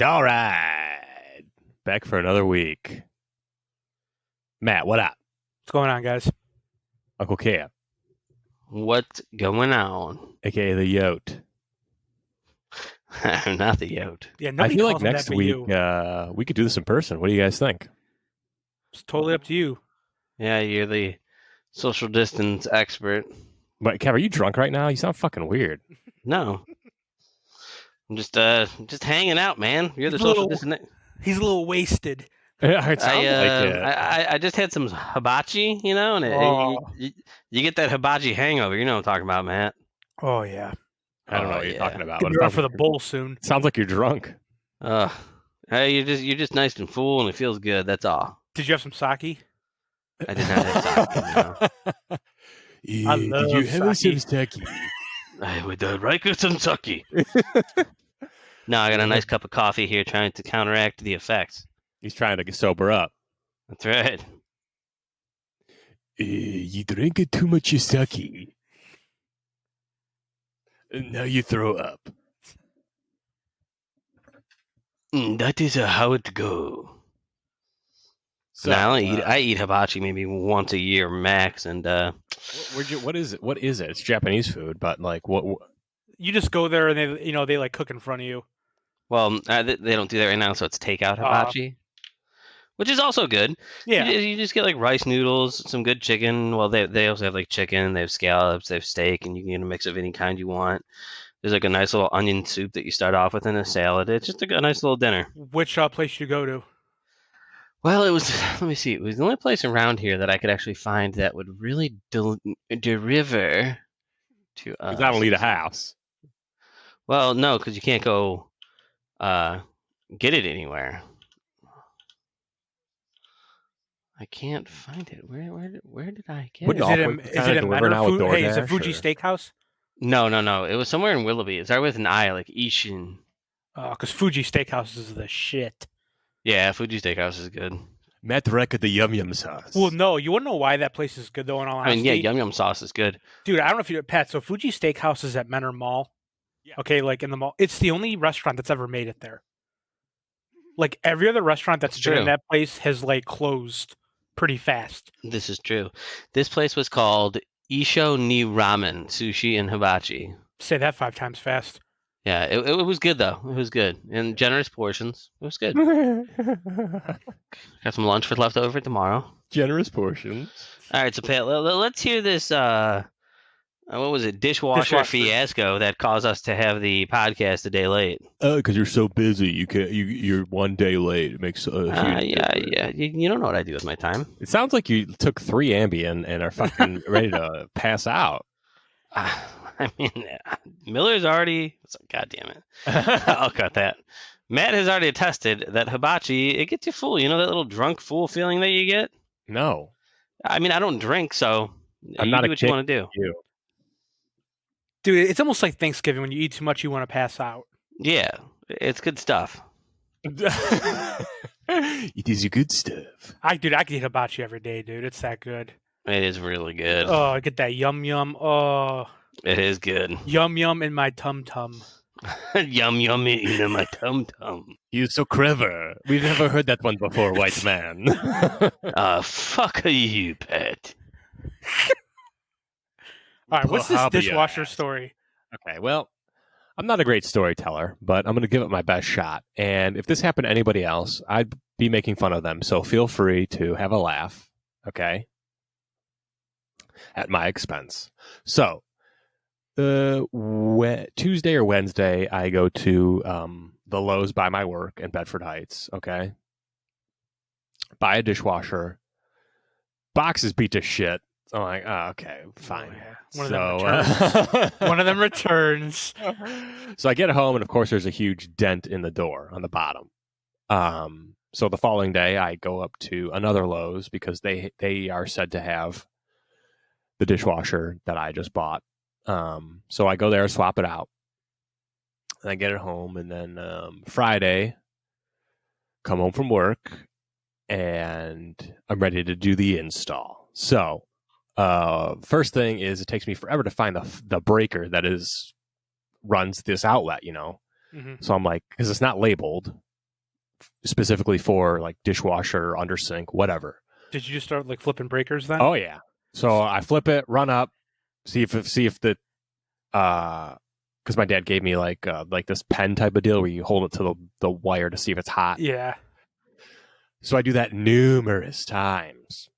All right. Back for another week. Matt, what up? What's going on, guys? Uncle Cap, What's going on? a.k.a. the Yote. I'm not the Yote. Yeah, I nobody feel calls like him next that but week you. we could do this in person. What do you guys think? It's totally up to you. Yeah, you're the social distance expert. But Kev, are you drunk right now? You sound fucking weird. No. I'm just hanging out, man. You're He's the a social little- distance. He's a little wasted. Yeah, it sounds like it. I just had some hibachi, and you get that hibachi hangover. You know what I'm talking about, Matt. Oh yeah, I don't know Oh, what you're yeah. talking about. get But me ready for the bowl soon. sounds like you're drunk. Hey, you're just nice and full, and it feels good. That's all. Did you have some sake? I did not have sake. Yeah, did love you have sake. some sake? I would like some sake. No, I got a nice cup of coffee here, trying to counteract the effects. He's trying to sober up. That's right. You drink too much sake. And now you throw up. That is how it go. So, Now I eat hibachi maybe once a year max, and what is it? What is it? It's Japanese food, but like what? You just go there and they like cook in front of you. well, they don't do that right now, so it's takeout hibachi, which is also good. Yeah, You just get like rice noodles, some good chicken. Well, they also have like chicken, they have scallops, they have steak, and you can get a mix of any kind you want. There's like a nice little onion soup that you start off with in a salad. It's just a nice little dinner. which place you go to? Well, it was, let me see, it was the only place around here that I could actually find that would really deliver to us. Because I don't leave a house. Well, no, because you can't go get it anywhere. I can't find it. Where did I get What it? Is Awkward. it Kinda a deliver Menor now with food? Hey, is it DoorDash, Fuji or- Steakhouse? No. It was somewhere in Willoughby. It started with an I, like Ishin. Because Fuji Steakhouse is the shit. Yeah, Fuji Steakhouse is good. Matt Reck the yum yum sauce. Well, no, you want to know why that place is good though. In all I honesty, mean, yeah, Yum Yum sauce is good. dude, I don't know if you Pat. So Fuji Steakhouse is at Menor Mall. Yeah. Okay, like in the mall. It's the only restaurant that's ever made it there. Like every other restaurant that's That's been in true. that place has like closed pretty fast. This is true. This place was called Isho Ni Ramen, Sushi and Hibachi. Say that 5 times fast. Yeah, it was good though. It was good in generous portions. It was good. Got some lunch for left over tomorrow. Generous portions. All right, so Pat, let's hear this. What was it? Dishwasher fiasco that caused us to have the podcast a day late. Because you're so busy, you can't. You're 1 day late. It makes a huge difference. Yeah. You don't know what I do with my time. It sounds like you took 3 Ambien and are fucking ready to pass out. I mean, Miller's already. God damn it! I'll cut that. Matt has already attested that hibachi, it gets you full. You know that little drunk fool feeling that you get? No, I mean, I don't drink, so I'm you not do a what you want to do. you. Dude, it's almost like Thanksgiving when you eat too much, you want to pass out. Yeah, it's good stuff. It is good stuff. I could eat hibachi every day, dude. It's that good. It is really good. Oh, I get that yum yum. Oh, It is good. yum yum in my tum tum. Yum in my tum tum. You're so clever. We've never heard that one before, white man. Fuck you, Pat. All right, what's this Hobby dishwasher ass. story? Okay, well, I'm not a great storyteller, but I'm going to give it my best shot. And if this happened to anybody else, I'd be making fun of them. So feel free to have a laugh, okay? At my expense. So, Tuesday or Wednesday, I go to the Lowe's by my work in Bedford Heights, okay? Buy a dishwasher. Box is beat to shit. I'm like, oh, okay, fine. Oh, yeah. One of them returns. So I get home, and of course, there's a huge dent in the door on the bottom. So the following day, I go up to another Lowe's because they are said to have the dishwasher that I just bought. So I go there, swap it out, and I get it home, and then Friday, come home from work, and I'm ready to do the install. So first thing is, it takes me forever to find the breaker that runs this outlet, you know. Mm-hmm. So I'm like, because it's not labeled, specifically for like dishwasher, under sink, whatever. Did you just start like flipping breakers then? Oh yeah. So I flip it, run up, see if the because my dad gave me like this pen type of deal where you hold it to the wire to see if it's hot. Yeah. So I do that numerous times.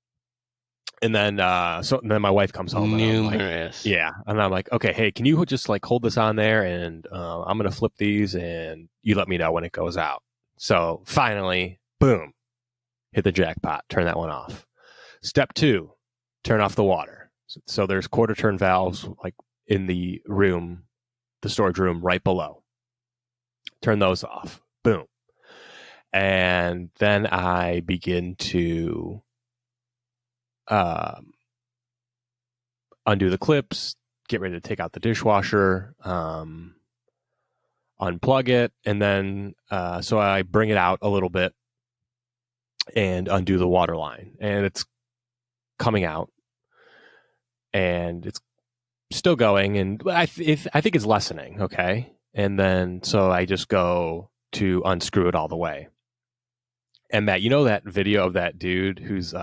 And then then my wife comes home. Numerous. And I'm like, okay, hey, can you just like hold this on there, and I'm gonna flip these, and you let me know when it goes out. So finally, boom, hit the jackpot. Turn that one off. Step 2, turn off the water. So there's quarter turn valves like in the room, the storage room right below. Turn those off. Boom. And then I begin to undo the clips, get ready to take out the dishwasher, unplug it, and then so I bring it out a little bit and undo the water line, and it's coming out, and it's still going, and I think it's lessening. Okay, and then so I just go to unscrew it all the way. And Matt, you know that video of that dude who's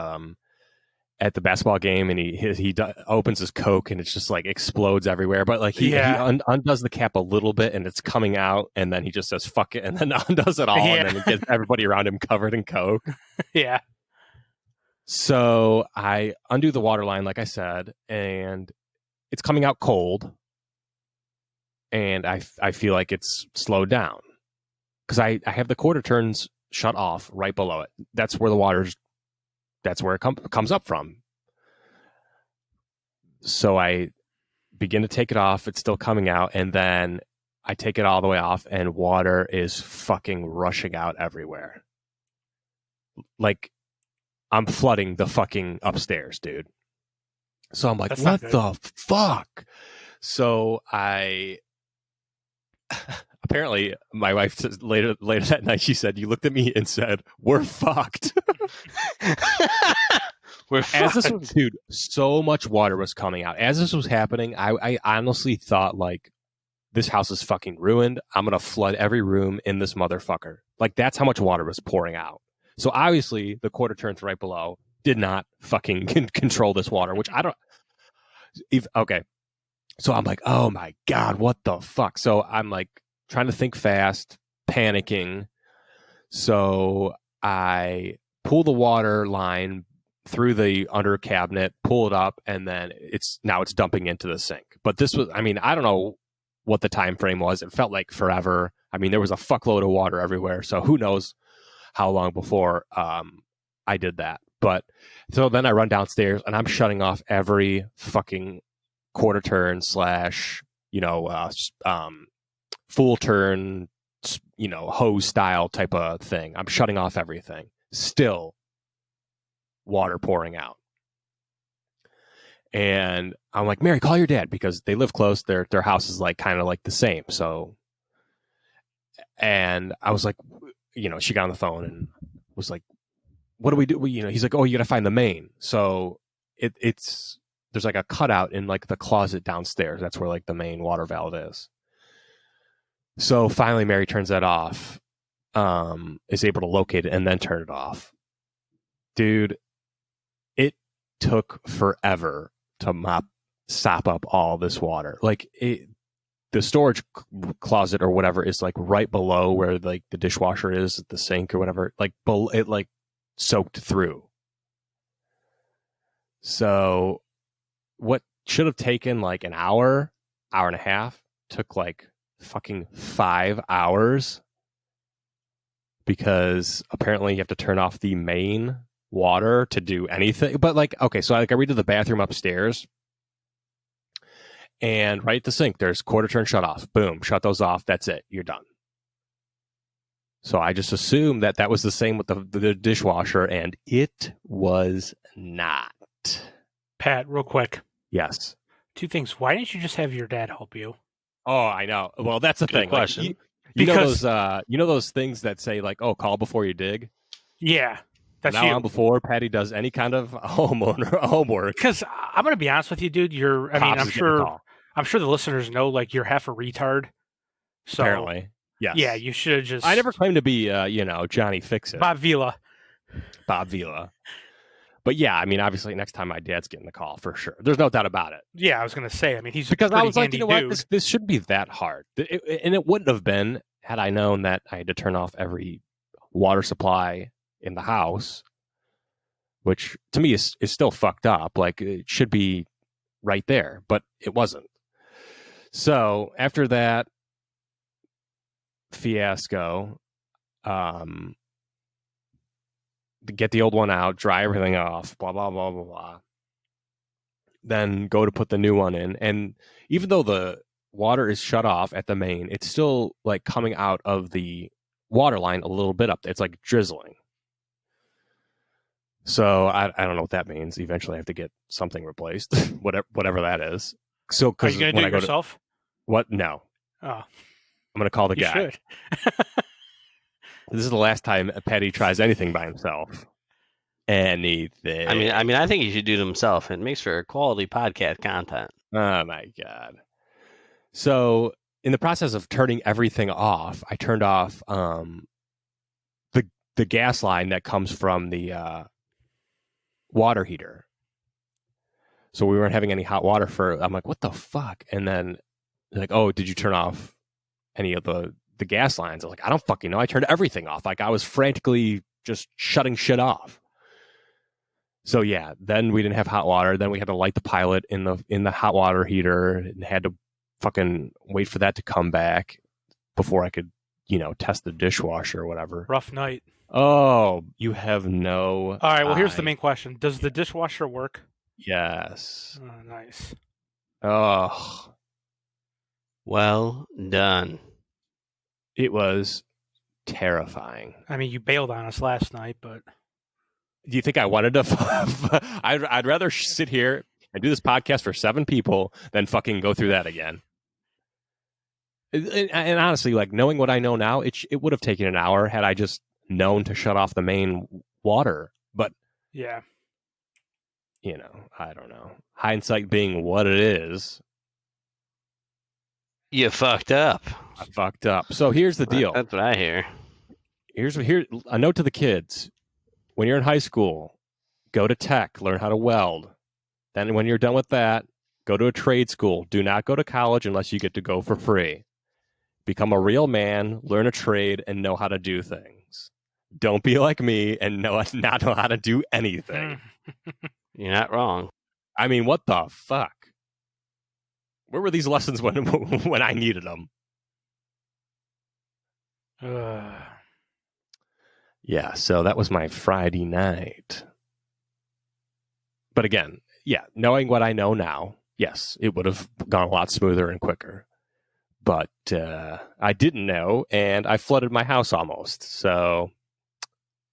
at the basketball game, and he opens his Coke and it's just like explodes everywhere. But like he undoes the cap a little bit and it's coming out, and then he just says "fuck it" and then undoes it all, and then he gets everybody around him covered in Coke. Yeah. So I undo the water line, like I said, and it's coming out cold, and I feel like it's slowed down because I have the quarter turns shut off right below it. That's where the water's. That's where it comes up from. So I begin to take it off. It's still coming out. And then I take it all the way off, and water is fucking rushing out everywhere. Like, I'm flooding the fucking upstairs, dude. So I'm like, what the fuck? So apparently, my wife later that night, she said, "You looked at me and said, we're fucked." We're fucked. Dude, so much water was coming out. As this was happening, I honestly thought, like, this house is fucking ruined. I'm going to flood every room in this motherfucker. Like, that's how much water was pouring out. So obviously, the quarter turns right below did not fucking control this water, which I don't... Okay. So I'm like, oh my God, what the fuck? So I'm like, trying to think fast, panicking. So I pull the water line through the under cabinet, pull it up, and then it's dumping into the sink. But this was, I mean, I don't know what the time frame was. It felt like forever. I mean, there was a fuckload of water everywhere. So who knows how long before I did that. But so then I run downstairs and I'm shutting off every fucking quarter turn / full turn, hose style type of thing. I'm shutting off everything. Still water pouring out. And I'm like, Mary, call your dad, because they live close. Their house is like kind of like the same. So, and I was like, she got on the phone and was like, what do we do? He's like, oh, you got to find the main. So there's like a cutout in like the closet downstairs. That's where like the main water valve is. So finally, Mary turns that off, is able to locate it and then turn it off. Dude, it took forever to sop up all this water. Like the storage closet or whatever is like right below where like the dishwasher is, the sink or whatever. Like it like soaked through. So what should have taken like an hour and a half took like fucking 5 hours, because apparently you have to turn off the main water to do anything. But like, okay, so I read to the bathroom upstairs, and right at the sink there's quarter turn shut off. Boom, shut those off. That's it, you're done. So I just assumed that was the same with the dishwasher, and it was not. Pat, real quick. Yes. 2 things. Why didn't you just have your dad help you? Oh, I know. Well, that's the Good thing. question. Like, you know those things that say like, "Oh, call before you dig." Yeah, that's now you. On before Patty does any kind of homework. Because I'm gonna be honest with you, dude. I'm sure the listeners know like you're half a retard. So apparently, Yes. Yeah, you should have just. I never claimed to be, Johnny Fix It, Bob Vila. Bob Vila. But yeah, I mean, obviously, next time my dad's getting the call for sure. There's no doubt about it. Yeah, I was gonna say. I mean, he's Because a pretty I was like, handy you know what, dude. this shouldn't be that hard, and it wouldn't have been had I known that I had to turn off every water supply in the house, which to me is still fucked up. Like it should be right there, but it wasn't. So after that fiasco, to get the old one out, dry everything off, blah blah blah blah blah. Then go to put the new one in, and even though the water is shut off at the main, it's still like coming out of the water line a little bit up there. It's like drizzling. So I don't know what that means. Eventually, I have to get something replaced, whatever that is. So Are because you gonna do it yourself? What? No, Oh, I'm gonna call the you guy. should. This is the last time Patty tries anything by himself. Anything. I mean, I think he should do it himself. It makes for quality podcast content. Oh my god. So in the process of turning everything off, I turned off the gas line that comes from the water heater. So we weren't having any hot water I'm like, what the fuck? And then they're like, oh, did you turn off any of the gas lines? I was like, I don't fucking know. I turned everything off. Like I was frantically just shutting shit off. So yeah, then we didn't have hot water. Then we had to light the pilot in the hot water heater and had to fucking wait for that to come back before I could, test the dishwasher or whatever. Rough night. Oh, you have no. All right. Well, here's the main question: does the dishwasher work? Yes. Oh, nice. Oh, Well done. it was terrifying. I mean, you bailed on us last night, but Do you think I wanted to? I'd rather sit here and do this podcast for 7 people than fucking go through that again. And honestly, like knowing what I know now, it would have taken an hour had I just known to shut off the main water. But yeah, I don't know. Hindsight being what it is, You fucked up. I fucked up. So here's the deal. That's what I hear. Here's a note to the kids. When you're in high school, go to tech, learn how to weld. Then when you're done with that, go to a trade school. Do not go to college unless you get to go for free. Become a real man, learn a trade, and know how to do things. Don't be like me and not know how to do anything. You're not wrong. I mean, what the fuck? Where were these lessons when I needed them? Yeah, so that was my Friday night. But again, yeah, knowing what I know now, yes, it would have gone a lot smoother and quicker. But I didn't know, and I flooded my house almost. So,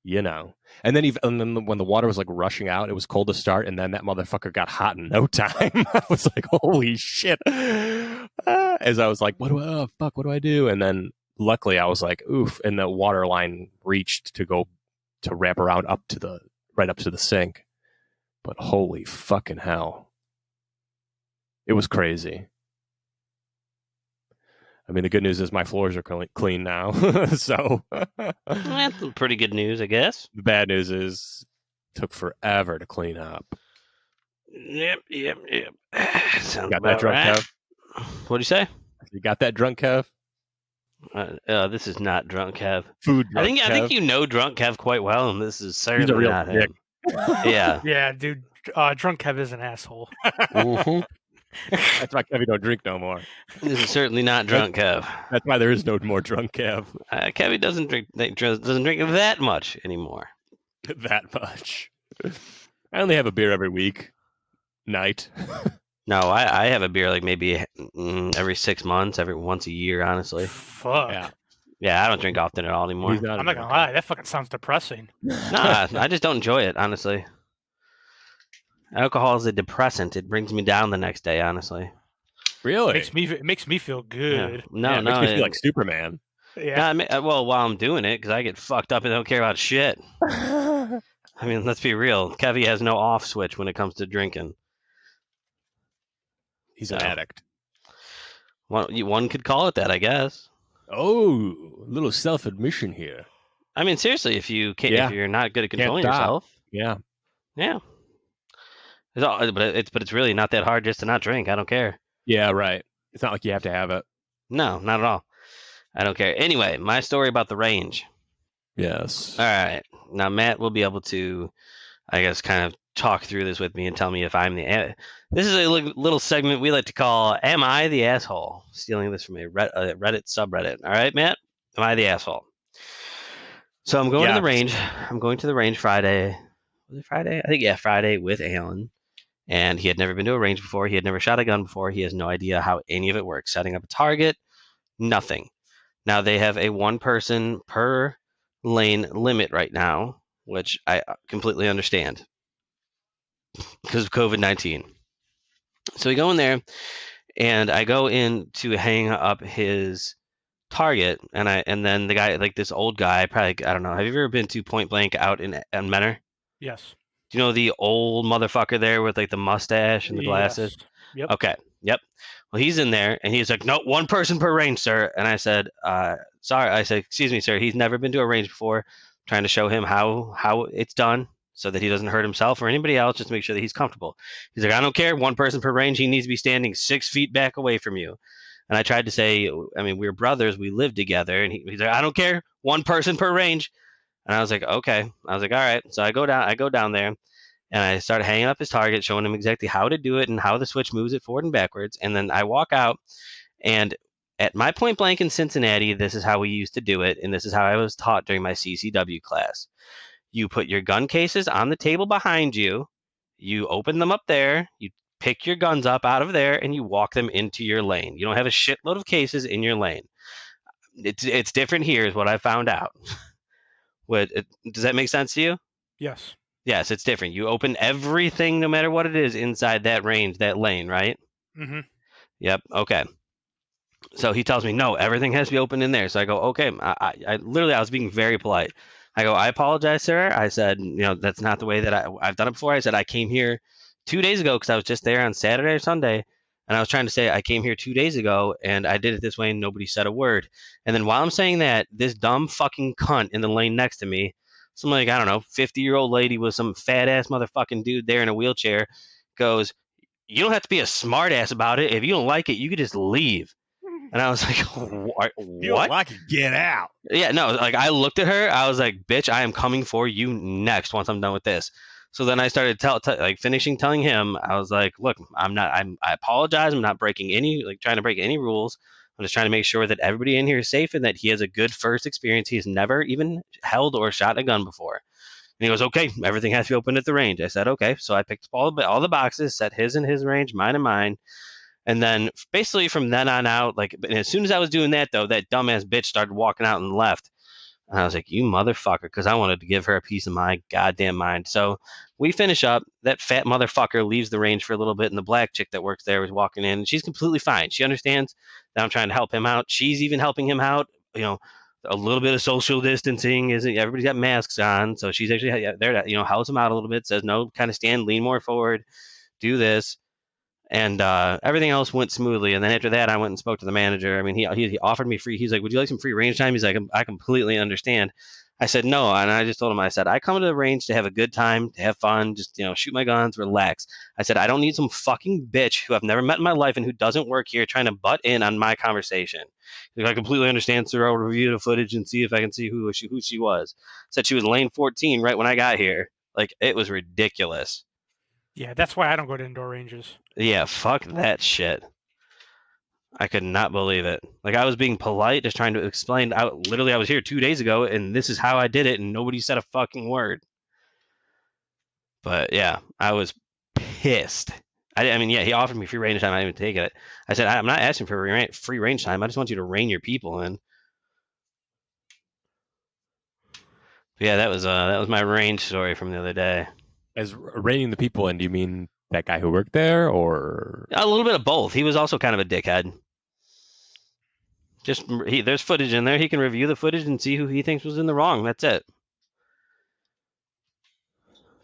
And then when the water was like rushing out, it was cold to start, and then that motherfucker got hot in no time. I was like, holy shit. As I was like, what do I do? And then luckily I was like, oof, and the water line reached to wrap around right up to the sink. But holy fucking hell. It was crazy. I mean, the good news is my floors are clean now. So That's pretty good news, I guess. the bad news is it took forever to clean up. Yep. Sounds Got about that drunk, right. Kev? What'd you say? You got that drunk, Kev? This is not drunk Kev. Food drunk, I think you know drunk Kev quite well, and this is He's certainly a real not dick. him. Yeah. yeah, dude. Drunk Kev is an asshole. Mhm. That's why Kevy don't drink no more. This is certainly not drunk Kev. That's why there is no more drunk Kev. Kevy doesn't drink that much anymore. That much. I only have a beer every week. Night. No, I have a beer like maybe every 6 months, every once a year, honestly. Fuck. Yeah. Yeah, I don't drink often at all anymore. He's not I'm not gonna lie. That fucking sounds depressing. Nah, I just don't enjoy it, honestly. Alcohol is a depressant. It brings me down the next day, honestly. Really? It makes me feel good. No, Yeah, it no. makes me feel like Superman. Yeah. Well, while I'm doing it, because I get fucked up and don't care about shit. I mean, let's be real. Kevy has no off switch when it comes to drinking. He's an addict. One could call it that, I guess. Oh, a little self-admission here. I mean, seriously, if Yeah. you're not good at Can't controlling stop. yourself, Yeah. yeah. But it's really not that hard just to not drink. I don't care. Yeah, right. It's not like you have to have it. No, not at all. I don't care. Anyway, my story about the range. Yes. All right. Now Matt will be able to, I guess, kind of talk through this with me and tell me if I'm the. This is a little segment we like to call "Am I the asshole?" Stealing this from a Reddit subreddit. All right, Matt. Am I the asshole? So I'm going to the range. I'm going to the range Friday. Was it Friday? I think Friday with Alan. And he had never been to a range before. He had never shot a gun before. He has no idea how any of it works. Setting up a target, nothing. Now they have a 1 person per lane limit right now, which I completely understand because of COVID-19. So we go in there, and I go in to hang up his target, and then the guy, like this old guy, probably, I don't know. Have you ever been to Point Blank out in Menor? Yes. Do you know the old motherfucker there with like the mustache and the glasses? Yes. Yep. Okay. Yep. Well, he's in there, and he's like, "No, 1 person per range, sir." And I said, "Sorry." I said, "Excuse me, sir. He's never been to a range before." Trying to show him how it's done so that he doesn't hurt himself or anybody else, just to make sure that he's comfortable. He's like, "I don't care. 1 person per range. He needs to be standing 6 feet back away from you." And I tried to say, I mean, we're brothers. We live together. And he's like, "I don't care. 1 person per range." And I was like, "Okay." I was like, "All right." So I go down there. And I started hanging up his target, showing him exactly how to do it and how the switch moves it forward and backwards. And then I walk out, and at my point blank in Cincinnati, this is how we used to do it, and this is how I was taught during my CCW class. You put your gun cases on the table behind you, you open them up there, you pick your guns up out of there, and you walk them into your lane. You don't have a shitload of cases in your lane. It's different here, is what I found out. Does that make sense to you? Yes. Yes, it's different. You open everything, no matter what it is, inside that range, that lane, right? Mm-hmm. Yep. Okay. So he tells me, no, everything has to be open in there. So I go, okay. I literally, I was being very polite. I go, I apologize, sir. I said, that's not the way that I've done it before. I said, I came here 2 days ago because I was just there on Saturday or Sunday. And I was trying to say, I came here 2 days ago and I did it this way and nobody said a word. And then while I'm saying that, this dumb fucking cunt in the lane next to me, some like, I don't know, 50-year-old lady with some fat ass motherfucking dude there in a wheelchair, goes, "You don't have to be a smart ass about it. If you don't like it, you could just leave." And I was like, "What? You don't like it, get out." Yeah, no, like I looked at her, I was like, "Bitch, I am coming for you next once I'm done with this." So then I started finishing telling him, I was like, "Look, I apologize. I'm not breaking trying to break any rules. I'm just trying to make sure that everybody in here is safe and that he has a good first experience. He's never even held or shot a gun before." And he goes, "Okay, everything has to be open at the range." I said, "Okay." So I picked up all the boxes, set his in his range, mine in mine. And then basically from then on out, as soon as I was doing that, though, that dumbass bitch started walking out and left. And I was like, "You motherfucker," because I wanted to give her a piece of my goddamn mind. So we finish up. That fat motherfucker leaves the range for a little bit, and the black chick that works there was walking in, and she's completely fine. She understands that I'm trying to help him out. She's even helping him out. A little bit of social distancing isn't. Everybody's got masks on, so she's actually there to helps him out a little bit. Says, "No, kind of stand, lean more forward, do this." And everything else went smoothly. And then after that, I went and spoke to the manager. I mean, he offered me free. He's like, "Would you like some free range time?" He's like, "I completely understand." I said, "No." And I just told him, I said, "I come to the range to have a good time, to have fun, just, shoot my guns, relax." I said, "I don't need some fucking bitch who I've never met in my life and who doesn't work here trying to butt in on my conversation." He's like, "I completely understand, sir. I'll review the footage and see if I can see who she was." Said she was lane 14 right when I got here. Like, it was ridiculous. Yeah, that's why I don't go to indoor ranges. Yeah, fuck that shit. I could not believe it. Like, I was being polite, just trying to explain. I was here 2 days ago, and this is how I did it, and nobody said a fucking word. But yeah, I was pissed. I mean, yeah, he offered me free range time. I didn't even take it. I said, "I'm not asking for free range time. I just want you to rein your people in." But yeah, that was my range story from the other day. As reining the people in, do you mean that guy who worked there, or A little bit of both. He was also kind of a dickhead. There's footage in there. He can review the footage and see who he thinks was in the wrong. That's it.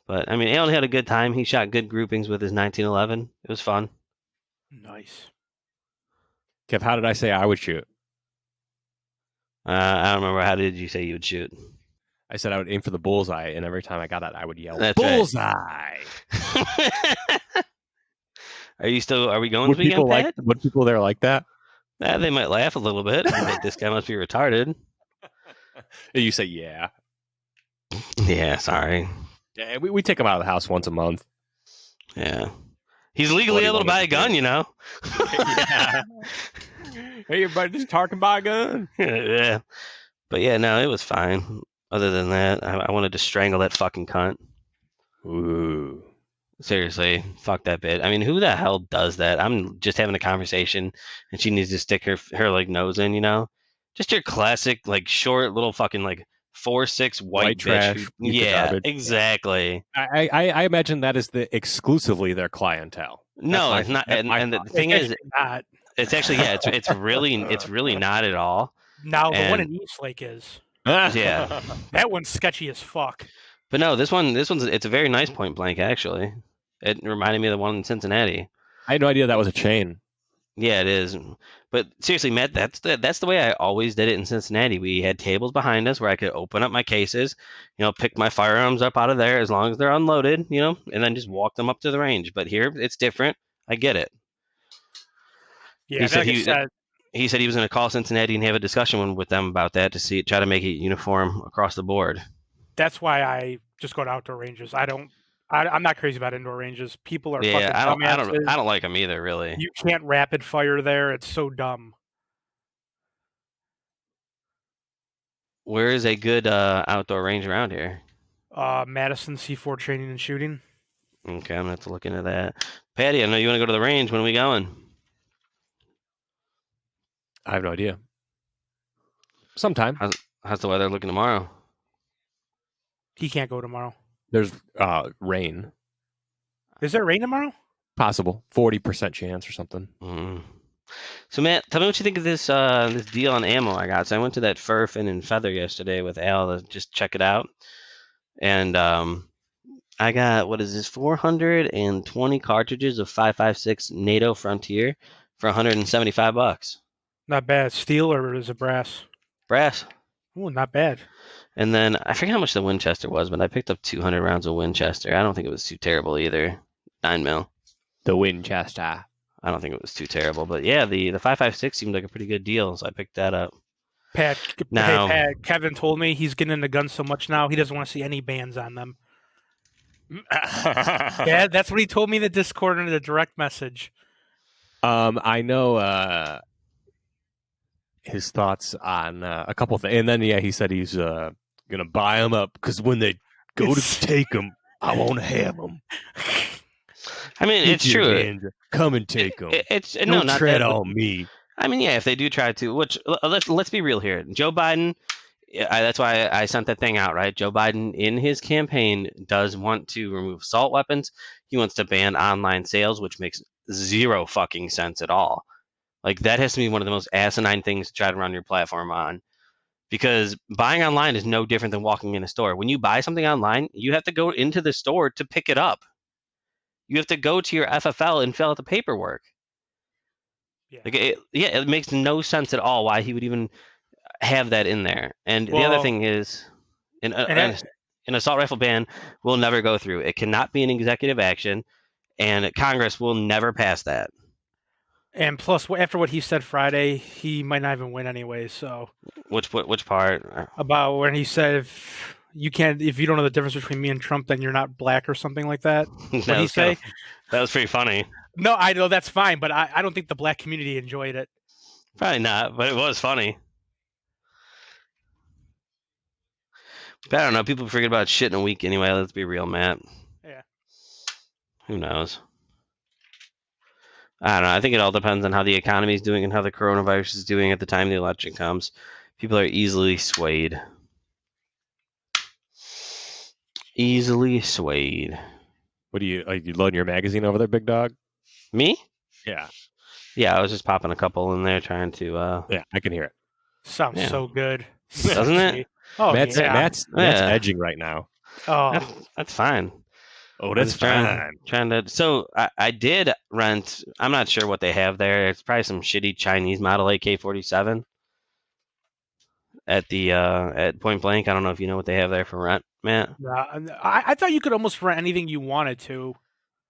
But I mean, Alan had a good time. He shot good groupings with his 1911. It was fun. Nice. Kev? How did I say I would shoot? I don't remember. How did you say you would shoot? I said I would aim for the bullseye, and every time I got it, I would yell, That's right. "Bullseye!" Are we going this weekend, Pat? Would people there like that? They might laugh a little bit. Like, this guy must be retarded. You say, "Yeah." Yeah, sorry. Yeah, we take him out of the house once a month. Yeah. He's legally able to buy a gun, you know? Yeah. Hey, everybody, just talking about a gun. Yeah. But yeah, no, it was fine. Other than that, I wanted to strangle that fucking cunt. Ooh. Seriously, fuck that bitch. I mean, who the hell does that? I'm just having a conversation, and she needs to stick her like nose in, you know? Just your classic, like, short little fucking, like, 4'6" white bitch. trash. Yeah, Garbage. exactly. I imagine that is exclusively their clientele. No, it's not. And the thing is, not. it's actually it's really not at all. Now the one in Eastlake is. Yeah. That one's sketchy as fuck. But no, this one's it's a very nice point blank actually. It reminded me of the one in Cincinnati. I had no idea that was a chain. Yeah, it is. But seriously, Matt, that's the way I always did it in Cincinnati. We had tables behind us where I could open up my cases, you know, pick my firearms up out of there as long as they're unloaded, you know, and then just walk them up to the range. But here, it's different. I get it. Yeah, he said he was going to call Cincinnati and have a discussion with them about that to try to make it uniform across the board. That's why I just go to outdoor ranges. I'm not crazy about indoor ranges. People are fucking dumbasses. I don't like them either, really. You can't rapid fire there. It's so dumb. Where is a good outdoor range around here? Madison C4 Training and Shooting. Okay, I'm going to have to look into that. Patty, I know you want to go to the range. When are we going? I have no idea. Sometime. How's the weather looking tomorrow? He can't go tomorrow. There's rain. Is there rain tomorrow? Possible. 40% chance or something. Mm. So, Matt, tell me what you think of this this deal on ammo I got. So I went to that Fur, Fin, and Feather yesterday with Al to just check it out. And I got, 420 cartridges of 5.56 NATO Frontier for $175. Not bad. Steel or is it brass? Brass. Oh, not bad. And then I forget how much the Winchester was, but I picked up 200 rounds of Winchester. I don't think it was too terrible either. 9mm. The Winchester. I don't think it was too terrible, but yeah, the 5.56 seemed like a pretty good deal, so I picked that up. Pat, Kevin told me he's getting into guns so much now he doesn't want to see any bans on them. Yeah, that's what he told me in the Discord in the direct message. I know his thoughts on a couple things, and then he said he's gonna buy them up because when they go to take them, I won't have them. I mean, it's true. Come and take them. Don't tread on me. I mean, yeah, if they do try to, which let's be real here. Joe Biden, that's why I sent that thing out, right? Joe Biden in his campaign does want to remove assault weapons. He wants to ban online sales, which makes zero fucking sense at all. Like, that has to be one of the most asinine things to try to run your platform on. Because buying online is no different than walking in a store. When you buy something online, you have to go into the store to pick it up. You have to go to your FFL and fill out the paperwork. Yeah. It makes no sense at all why he would even have that in there. And the other thing is, an assault rifle ban will never go through. It cannot be an executive action, and Congress will never pass that. And plus, after what he said Friday, he might not even win anyway. So, which part? About when he said if you don't know the difference between me and Trump, then you're not black or something like that. What did he say? That was pretty funny. No, I know that's fine, but I don't think the black community enjoyed it. Probably not, but it was funny. But I don't know. People forget about shit in a week anyway. Let's be real, Matt. Yeah. Who knows? I don't know. I think it all depends on how the economy is doing and how the coronavirus is doing at the time the election comes. People are easily swayed. Easily swayed. What are you loading your magazine over there, big dog? Me? Yeah. Yeah, I was just popping a couple in there trying to... Yeah, I can hear it. Sounds so good. Doesn't it? Oh, Matt's edging right now. Oh, that's fine. Oh, that's fine. Trying to. So I did rent. I'm not sure what they have there. It's probably some shitty Chinese model AK-47. at the at Point Blank. I don't know if you know what they have there for rent, Matt. I thought you could almost rent anything you wanted to.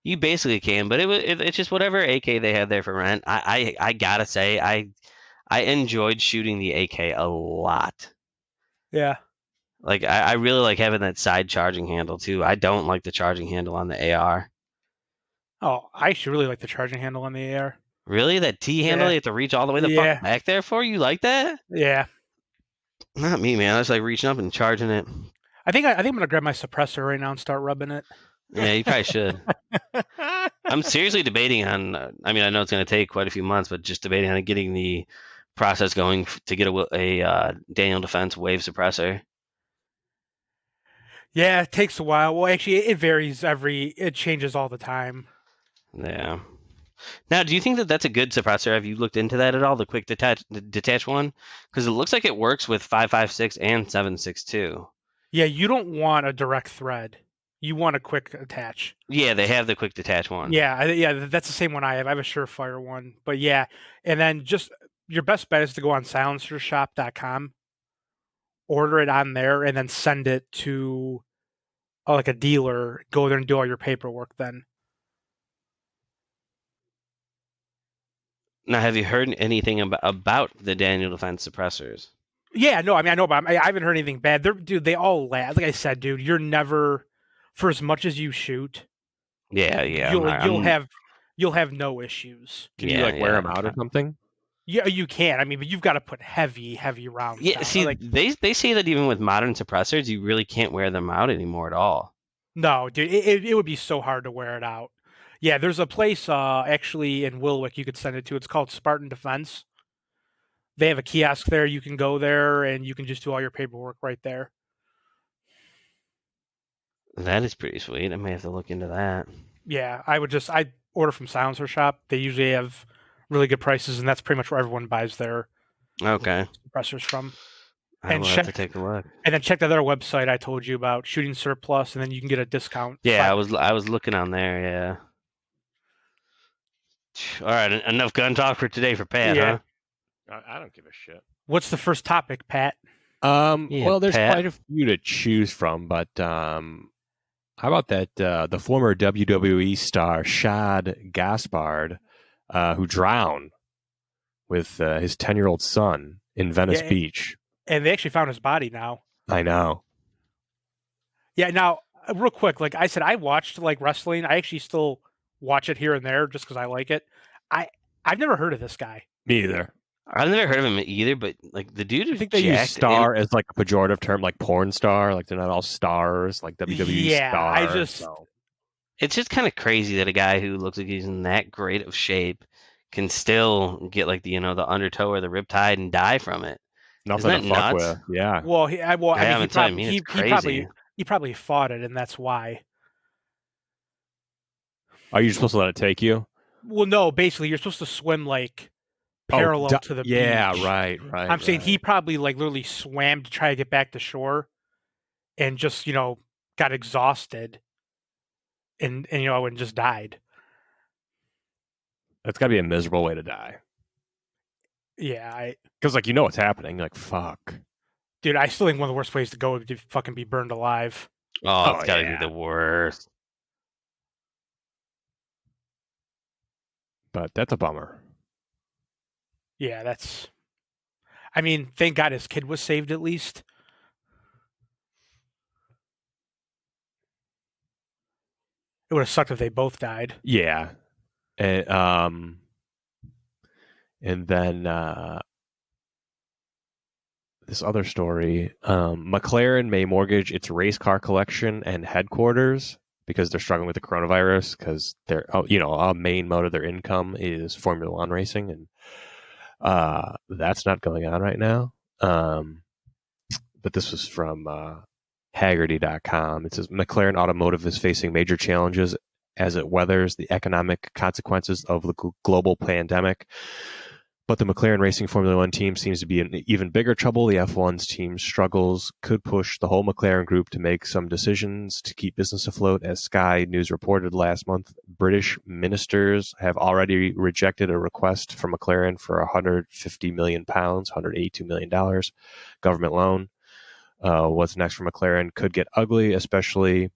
You basically can, but it's just whatever AK they have there for rent. I gotta say I enjoyed shooting the AK a lot. Yeah. Like I really like having that side charging handle too. I don't like the charging handle on the AR. Oh, I actually really like the charging handle on the AR. Really, that T handle Yeah. you have to reach all the way the fuck Yeah. back there for? You like that? Yeah. Not me, man. I just like reaching up and charging it. I think I'm gonna grab my suppressor right now and start rubbing it. Yeah, you probably should. I'm seriously debating on. I mean, I know it's going to take quite a few months, but just debating on getting the process going to get a Daniel Defense wave suppressor. Yeah, it takes a while. Well, actually, it varies it changes all the time. Yeah. Now, do you think that that's a good suppressor? Have you looked into that at all? The quick detach one, because it looks like it works with 5.56 and 7.62. Yeah, you don't want a direct thread. You want a quick attach. Yeah, they have the quick detach one. Yeah, that's the same one I have. I have a Surefire one. But yeah, and then just your best bet is to go on silencershop.com, order it on there, and then send it to like a dealer. Go there and do all your paperwork then. Now, have you heard anything about the Daniel Defense suppressors? Yeah, no, I mean I know, but I haven't heard anything bad. Dude, they all last. Like I said, dude, you're never, for as much as you shoot, Yeah. you'll have no issues. Can you like wear them out or something? Yeah, you can. I mean, but you've got to put heavy rounds. Yeah, down. see, Like, they say that even with modern suppressors, you really can't wear them out anymore at all. no, dude, it would be so hard to wear it out. Yeah, there's a place actually in Wilwick you could send it to. It's called Spartan Defense. They have a kiosk there. You can go there and you can just do all your paperwork right there. That is pretty sweet. I may have to look into that. Yeah, I order from Silencer Shop. They usually have really good prices, and that's pretty much where everyone buys their Okay. suppressors from. I will have to take a look. And then check that other website I told you about, Shooting Surplus, and then you can get a discount. Yeah, I was looking on there. Yeah. All right, enough gun talk for today for Pat, Yeah. huh? I don't give a shit. What's the first topic, Pat? Yeah, well, there's Pat. quite a few to choose from, but how about that? The former WWE star Shad Gaspard, who drowned with his 10-year-old son in Venice Beach. And they actually found his body now. I know. Yeah. Now, real quick, like I said, I watched like wrestling. I actually still watch it here and there just because I like it. I've never heard of this guy. Me either. I've never heard of him either, but like the dude is. I think they use star as like a pejorative term, like porn star. Like they're not all stars, like WWE stars. So. It's just kind of crazy that a guy who looks like he's in that great of shape can still get like the the undertow or the riptide and die from it. Nothing Isn't to that fuck nuts? with. Yeah. Well, he probably fought it, and that's why. Are you supposed to let it take you? Well, no. Basically, you're supposed to swim like parallel to the beach. Yeah, right. I'm saying he probably like literally swam to try to get back to shore, and just got exhausted, and and just died. That's got to be a miserable way to die. Yeah, because like what's happening. You're like, fuck, dude. I still think one of the worst ways to go would be to fucking be burned alive. Oh, it's gotta be the worst. But that's a bummer. Yeah, I mean, thank God his kid was saved at least. It would have sucked if they both died. Yeah. And then this other story, McLaren may mortgage its race car collection and headquarters because they're struggling with the coronavirus, because they're a main mode of their income is Formula One racing, and that's not going on right now. But this was from Haggerty.com. It says McLaren Automotive is facing major challenges as it weathers the economic consequences of the global pandemic. But the McLaren Racing Formula One team seems to be in even bigger trouble. The F1's team struggles could push the whole McLaren group to make some decisions to keep business afloat. As Sky News reported last month, British ministers have already rejected a request from McLaren for £150 million, $182 million government loan. What's next for McLaren could get ugly, especially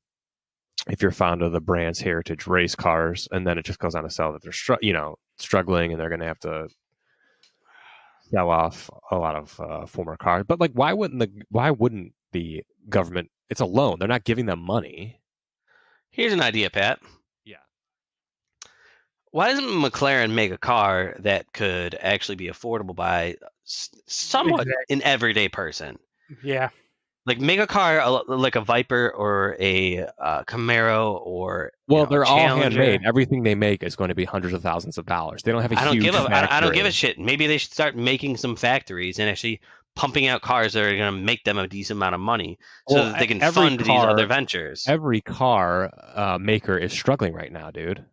if you're fond of the brand's heritage race cars. And then it just goes on to sell that they're struggling and they're going to have to sell off a lot of former cars. But like, why wouldn't the government? It's a loan. They're not giving them money. Here's an idea, Pat. Yeah. Why doesn't McLaren make a car that could actually be affordable by somewhat an everyday person? Yeah. Like make a car like a Viper or a Camaro or they're all Challenger. handmade. Everything they make is going to be hundreds of thousands of dollars. They don't have I don't give a shit. Maybe they should start making some factories and actually pumping out cars that are going to make them a decent amount of money so that they can fund these other ventures. Every car maker is struggling right now, dude.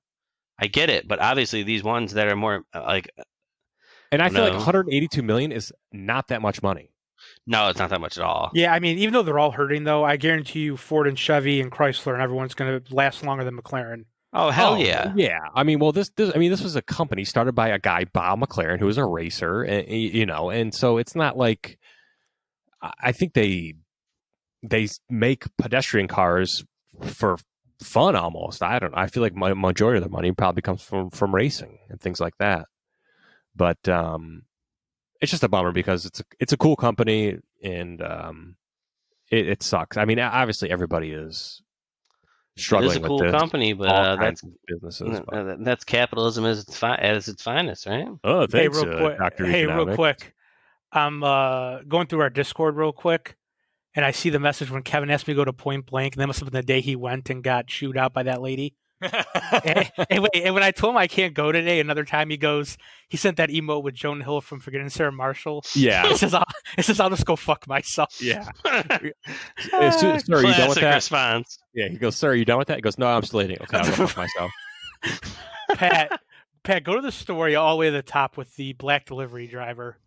I get it, but obviously these ones that are more like. And I feel like 182 million is not that much money. No, it's not that much at all. Yeah, I mean, even though they're all hurting, though, I guarantee you Ford and Chevy and Chrysler and everyone's going to last longer than McLaren. Oh, hell yeah. Yeah. I mean, well, this was a company started by a guy, Bob McLaren, who was a racer, and so it's not like I think they make pedestrian cars for fun almost. I don't know. I feel like my majority of the money probably comes from racing and things like that. But it's just a bummer because it's a cool company and it sucks. I mean, obviously everybody is struggling. It is a cool company, but that's businesses. That's capitalism at its finest, right? Oh, thanks, real quick. I'm going through our Discord real quick, and I see the message when Kevin asked me to go to Point Blank, and that must have been the day he went and got chewed out by that lady. and when I told him I can't go today, another time he sent that emote with Jonah Hill from Forgetting Sarah Marshall. Yeah. It says I'll just go fuck myself. Yeah. Sir, are you done with that? Response. Yeah, he goes, sir, are you done with that? He goes, no, I'm still eating. Okay, I'll go fuck myself. Pat, go to the story all the way to the top with the black delivery driver.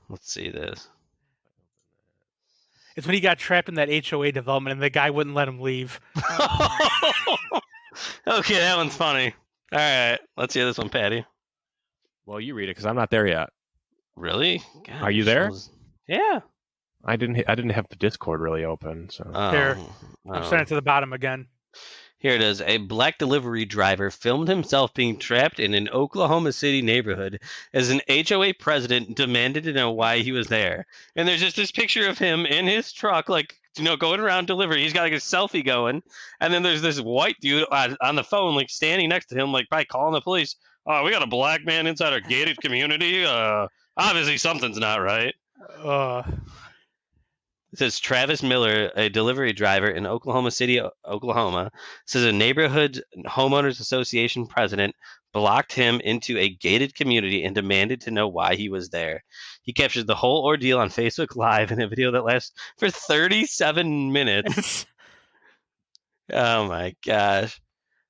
Let's see this. It's when he got trapped in that HOA development and the guy wouldn't let him leave. Okay, that one's funny. All right, let's hear this one, Patty. Well, you read it because I'm not there yet. Really? God, are you there? Yeah. I didn't have the Discord really open. So Here, I'm sending it to the bottom again. Here it is. A black delivery driver filmed himself being trapped in an Oklahoma City neighborhood as an HOA president demanded to know why he was there. And there's just this picture of him in his truck, like, going around delivery. He's got like a selfie going. And then there's this white dude on the phone, like standing next to him, like probably calling the police. Oh, we got a black man inside our gated community. Obviously something's not right. It says Travis Miller, a delivery driver in Oklahoma City, Oklahoma, says a neighborhood homeowners association president blocked him into a gated community and demanded to know why he was there. He captured the whole ordeal on Facebook Live in a video that lasts for 37 minutes. Oh my gosh.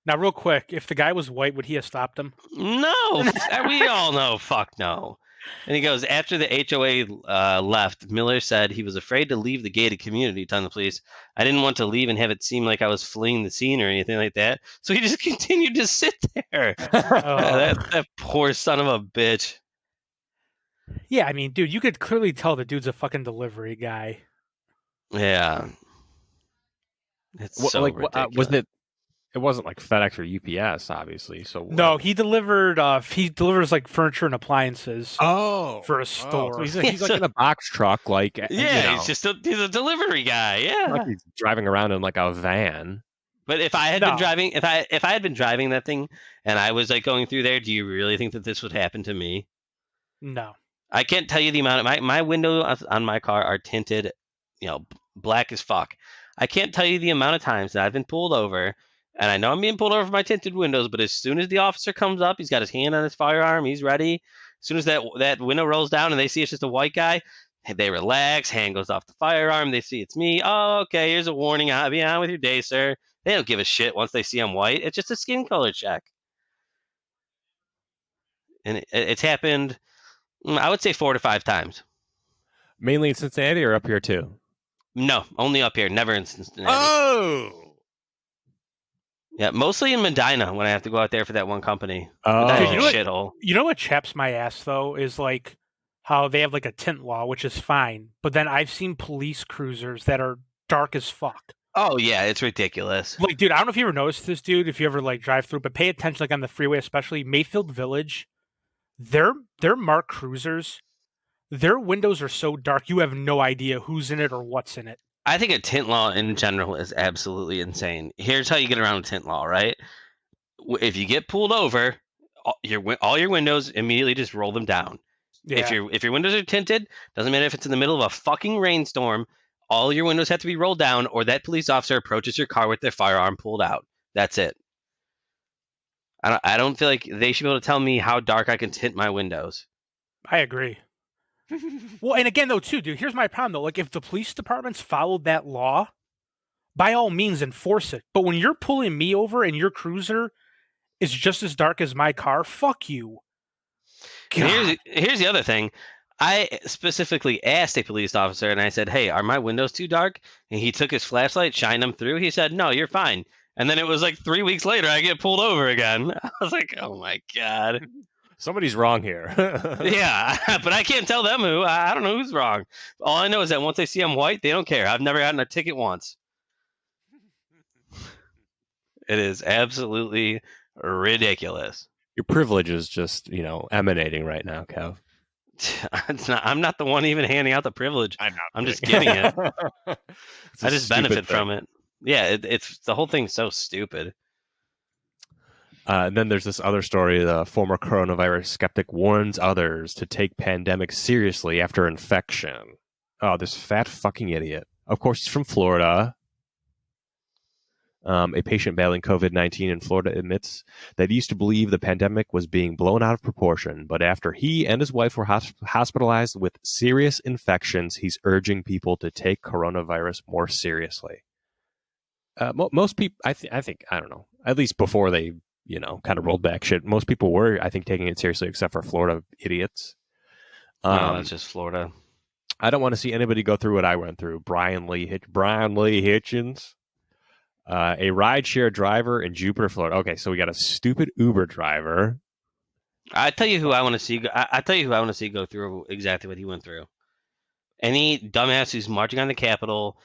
Now, real quick, if the guy was white, would he have stopped him? No. We all know. Fuck no. And he goes, after the HOA left, Miller said he was afraid to leave the gated community, telling the police, I didn't want to leave and have it seem like I was fleeing the scene or anything like that. So he just continued to sit there. That poor son of a bitch. Yeah, I mean, dude, you could clearly tell the dude's a fucking delivery guy. Yeah. It's so ridiculous. Was it? It wasn't like FedEx or UPS, obviously. So no, he delivers like furniture and appliances. For a store. So he's like in a box truck, like he's a delivery guy. Yeah, like he's driving around in like a van. But if I had been driving, if I had been driving that thing and I was like going through there, do you really think that this would happen to me? No, I can't tell you the amount of my windows on my car are tinted, black as fuck. I can't tell you the amount of times that I've been pulled over. And I know I'm being pulled over for my tinted windows, but as soon as the officer comes up, he's got his hand on his firearm, he's ready. As soon as that window rolls down and they see it's just a white guy, they relax, hand goes off the firearm, they see it's me. Oh, okay, here's a warning. I'll be on with your day, sir. They don't give a shit once they see I'm white. It's just a skin color check. and it's happened. I would say 4 to 5 times. Mainly in Cincinnati or up here too? No, only up here, never in Cincinnati. Oh, Yeah, mostly in Medina when I have to go out there for that one company. oh. Medina's Dude, a you know shithole. You know what chaps my ass though is like how they have like a tint law, which is fine, but then I've seen police cruisers that are dark as fuck. Oh yeah, it's ridiculous. Like, dude, I don't know if you ever noticed this, dude. If you ever like drive through, but pay attention, like on the freeway, especially Mayfield Village. Their marked cruisers, their windows are so dark you have no idea who's in it or what's in it. I think a tint law in general is absolutely insane. Here's how you get around a tint law, right? If you get pulled over, all your windows immediately just roll them down. Yeah, If your windows are tinted, doesn't matter if it's in the middle of a fucking rainstorm, all your windows have to be rolled down, or that police officer approaches your car with their firearm pulled out. That's it. I don't feel like they should be able to tell me how dark I can tint my windows. I agree. Well, and again, though, too, dude, here's my problem, though. Like, if the police departments followed that law, by all means, enforce it. But when you're pulling me over and your cruiser is just as dark as my car, fuck you. And here's the other thing. I specifically asked a police officer, and I said, "Hey, are my windows too dark?" And he took his flashlight, shined them through. He said, "No, you're fine." And then it was like 3 weeks later, I get pulled over again. I was like, "Oh my god." Somebody's wrong here. Yeah, but I can't tell them who. I don't know who's wrong. All I know is that once they see I'm white, they don't care. I've never gotten a ticket once. It is absolutely ridiculous. Your privilege is just, emanating right now, Kev. I'm not the one even handing out the privilege. I'm just kidding. giving it. It's a I just stupid benefit thing. from it. Yeah, it's the whole thing's so stupid. And then there's this other story. The former coronavirus skeptic warns others to take pandemic seriously after infection. Oh, this fat fucking idiot. Of course, he's from Florida. A patient battling COVID-19 in Florida admits that he used to believe the pandemic was being blown out of proportion, but after he and his wife were hospitalized with serious infections, he's urging people to take coronavirus more seriously. Most people, I think, I don't know, at least before they, kind of rolled back shit, most people were, I think, taking it seriously, except for Florida idiots. No, that's just Florida. I don't want to see anybody go through what I went through. Brian Lee Hitchens. A rideshare driver in Jupiter, Florida. Okay, so we got a stupid Uber driver. I tell you who I want to see. I tell you who I want to see go through exactly what he went through. Any dumbass who's marching on the Capitol,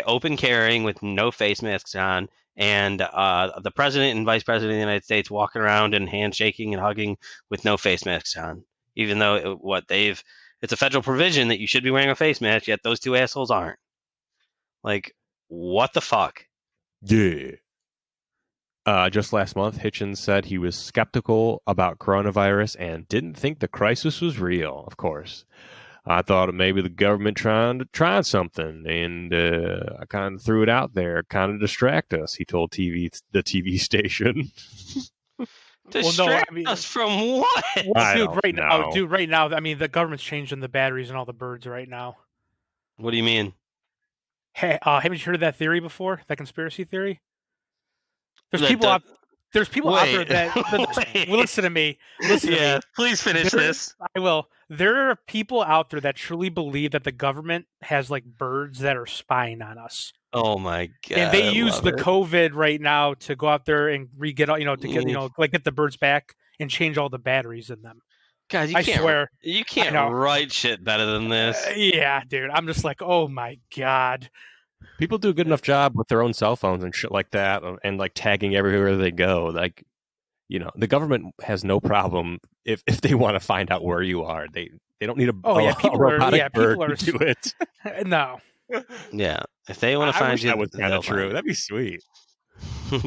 open carrying with no face masks on, and the president and vice president of the United States walking around and handshaking and hugging with no face masks on, even though it's a federal provision that you should be wearing a face mask, yet those two assholes aren't. Like, what the fuck? Yeah. Just last month, Hitchens said he was skeptical about coronavirus and didn't think the crisis was real, of course. I thought maybe the government trying to try something, and I kind of threw it out there, kind of distract us, he told the TV station. Distract us from what? Right now, I mean, the government's changing the batteries and all the birds right now. What do you mean? Hey, haven't you heard of that theory before? That conspiracy theory? There's people out there that well, listen to me. Listen to me. Please finish this. I will. There are people out there that truly believe that the government has like birds that are spying on us. Oh my god! And they use the COVID right now to go out there and get the birds back and change all the batteries in them. God, I swear you can't write shit better than this. Yeah, dude. I'm just like, oh my god. People do a good enough job with their own cell phones and shit like that, and like tagging everywhere they go. Like, the government has no problem if they want to find out where you are. They don't need a robotic bird to do it. No. Yeah, if they want to find you, that was kind of true. That'd be sweet.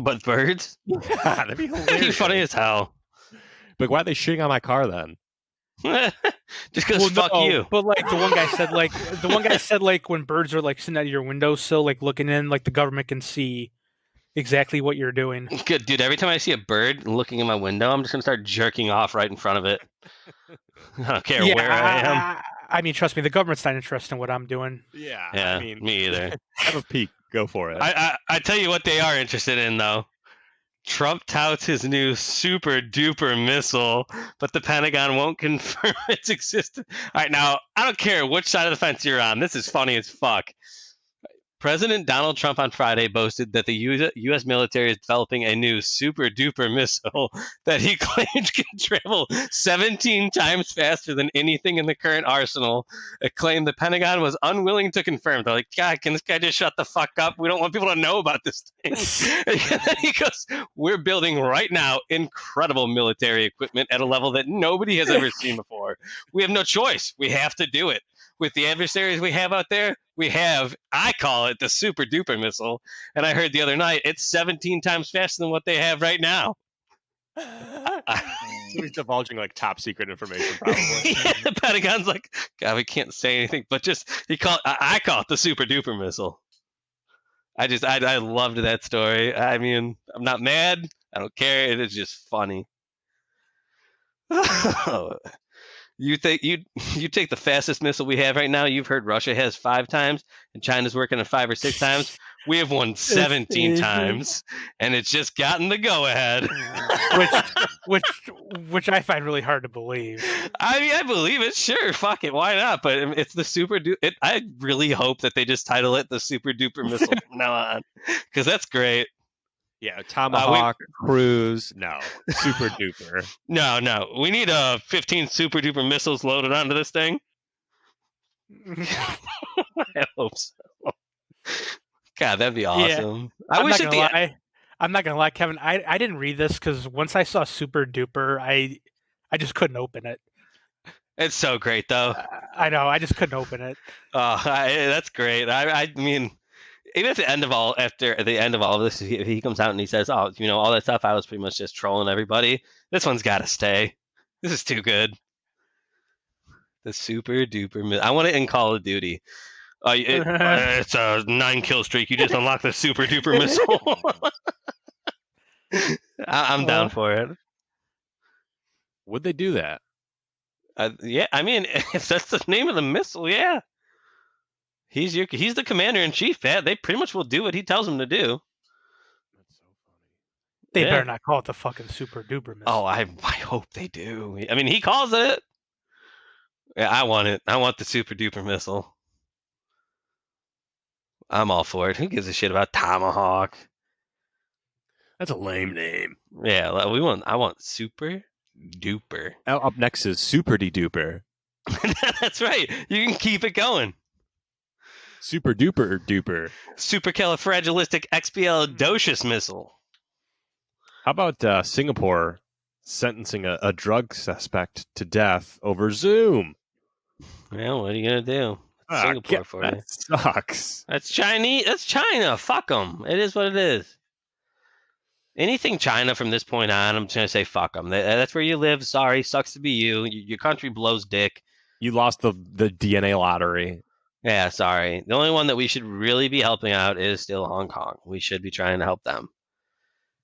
But birds? Yeah, that'd be hilarious. That'd be funny as hell. But why are they shitting on my car then? Just because fuck you. But like the one guy said, like when birds are like sitting at your windowsill, like looking in, like the government can see exactly what you're doing. Good, dude. Every time I see a bird looking in my window, I'm just gonna start jerking off right in front of it. I don't care where I am. I mean, trust me, the government's not interested in what I'm doing. Yeah, I mean, me either. Have a peek. Go for it. I tell you what they are interested in, though. Trump touts his new super duper missile, but the Pentagon won't confirm its existence. All right, now, I don't care which side of the fence you're on. This is funny as fuck. President Donald Trump on Friday boasted that the U.S. military is developing a new super duper missile that he claimed can travel 17 times faster than anything in the current arsenal. A claim the Pentagon was unwilling to confirm. They're like, God, can this guy just shut the fuck up? We don't want people to know about this thing. And then he goes, we're building right now incredible military equipment at a level that nobody has ever seen before. We have no choice. We have to do it. With the adversaries we have out there, we have, I call it the super duper missile. And I heard the other night, it's 17 times faster than what they have right now. He's divulging like top secret information, probably. Yeah, the Pentagon's like, God, we can't say anything, but just, I call it the super duper missile. I loved that story. I mean, I'm not mad. I don't care. It is just funny. You take the fastest missile we have right now. You've heard Russia has 5 times, and China's working at 5 or 6 times. We have won 17 times, and it's just gotten the go ahead. which I find really hard to believe. I mean, I believe it. Sure, fuck it, why not? But it's the super duper. I really hope that they just title it the super duper missile from now on, because that's great. Yeah, Tomahawk, Cruise, no, super duper. No, we need 15 super duper missiles loaded onto this thing. I hope so. God, that'd be awesome. Yeah. I'm not gonna lie, Kevin. I didn't read this because once I saw super duper, I just couldn't open it. It's so great, though. I know. I just couldn't open it. That's great. I mean. Even at the end of all of this, he comes out and he says, "Oh, all that stuff. I was pretty much just trolling everybody. This one's got to stay. This is too good." The super duper. I want it in Call of Duty. It's a 9 kill streak. You just unlock the super duper missile. I'm down for it. Would they do that? Yeah, I mean, if that's the name of the missile, yeah. He's the commander in chief, Pat. They pretty much will do what he tells them to do. That's so funny. They better not call it the fucking super duper missile. Oh, I hope they do. I mean, he calls it. Yeah, I want it. I want the super duper missile. I'm all for it. Who gives a shit about Tomahawk? That's a lame name. Yeah, I want super duper. Up next is super duper. That's right. You can keep it going. Super duper duper. Supercalifragilisticexpialidocious missile. How about Singapore sentencing a drug suspect to death over Zoom? Well, what are you gonna do? Singapore for you. That sucks. That's Chinese. That's China. Fuck them. It is what it is. Anything China from this point on, I'm just gonna say fuck them. That's where you live. Sorry, sucks to be you. Your country blows dick. You lost the DNA lottery. Yeah, sorry. The only one that we should really be helping out is still Hong Kong. We should be trying to help them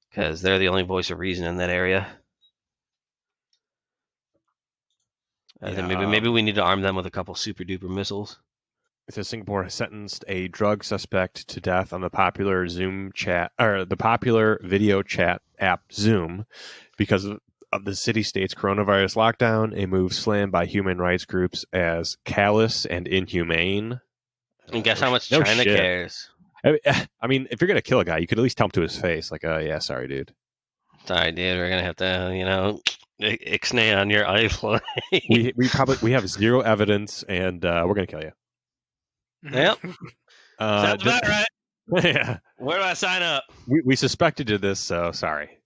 because they're the only voice of reason in that area. Then maybe we need to arm them with a couple super duper missiles. It says Singapore has sentenced a drug suspect to death on the popular the popular video chat app Zoom because of the city-state's coronavirus lockdown, a move slammed by human rights groups as callous and inhumane. And guess how much China cares? I mean, if you're going to kill a guy, you could at least tell him to his face. Like, yeah, sorry, dude. Sorry, dude. We're going to have to, ixnay on your iPhone. we have zero evidence, and we're going to kill you. Yep. Sounds about right. Yeah. Where do I sign up? We suspected of this, so sorry.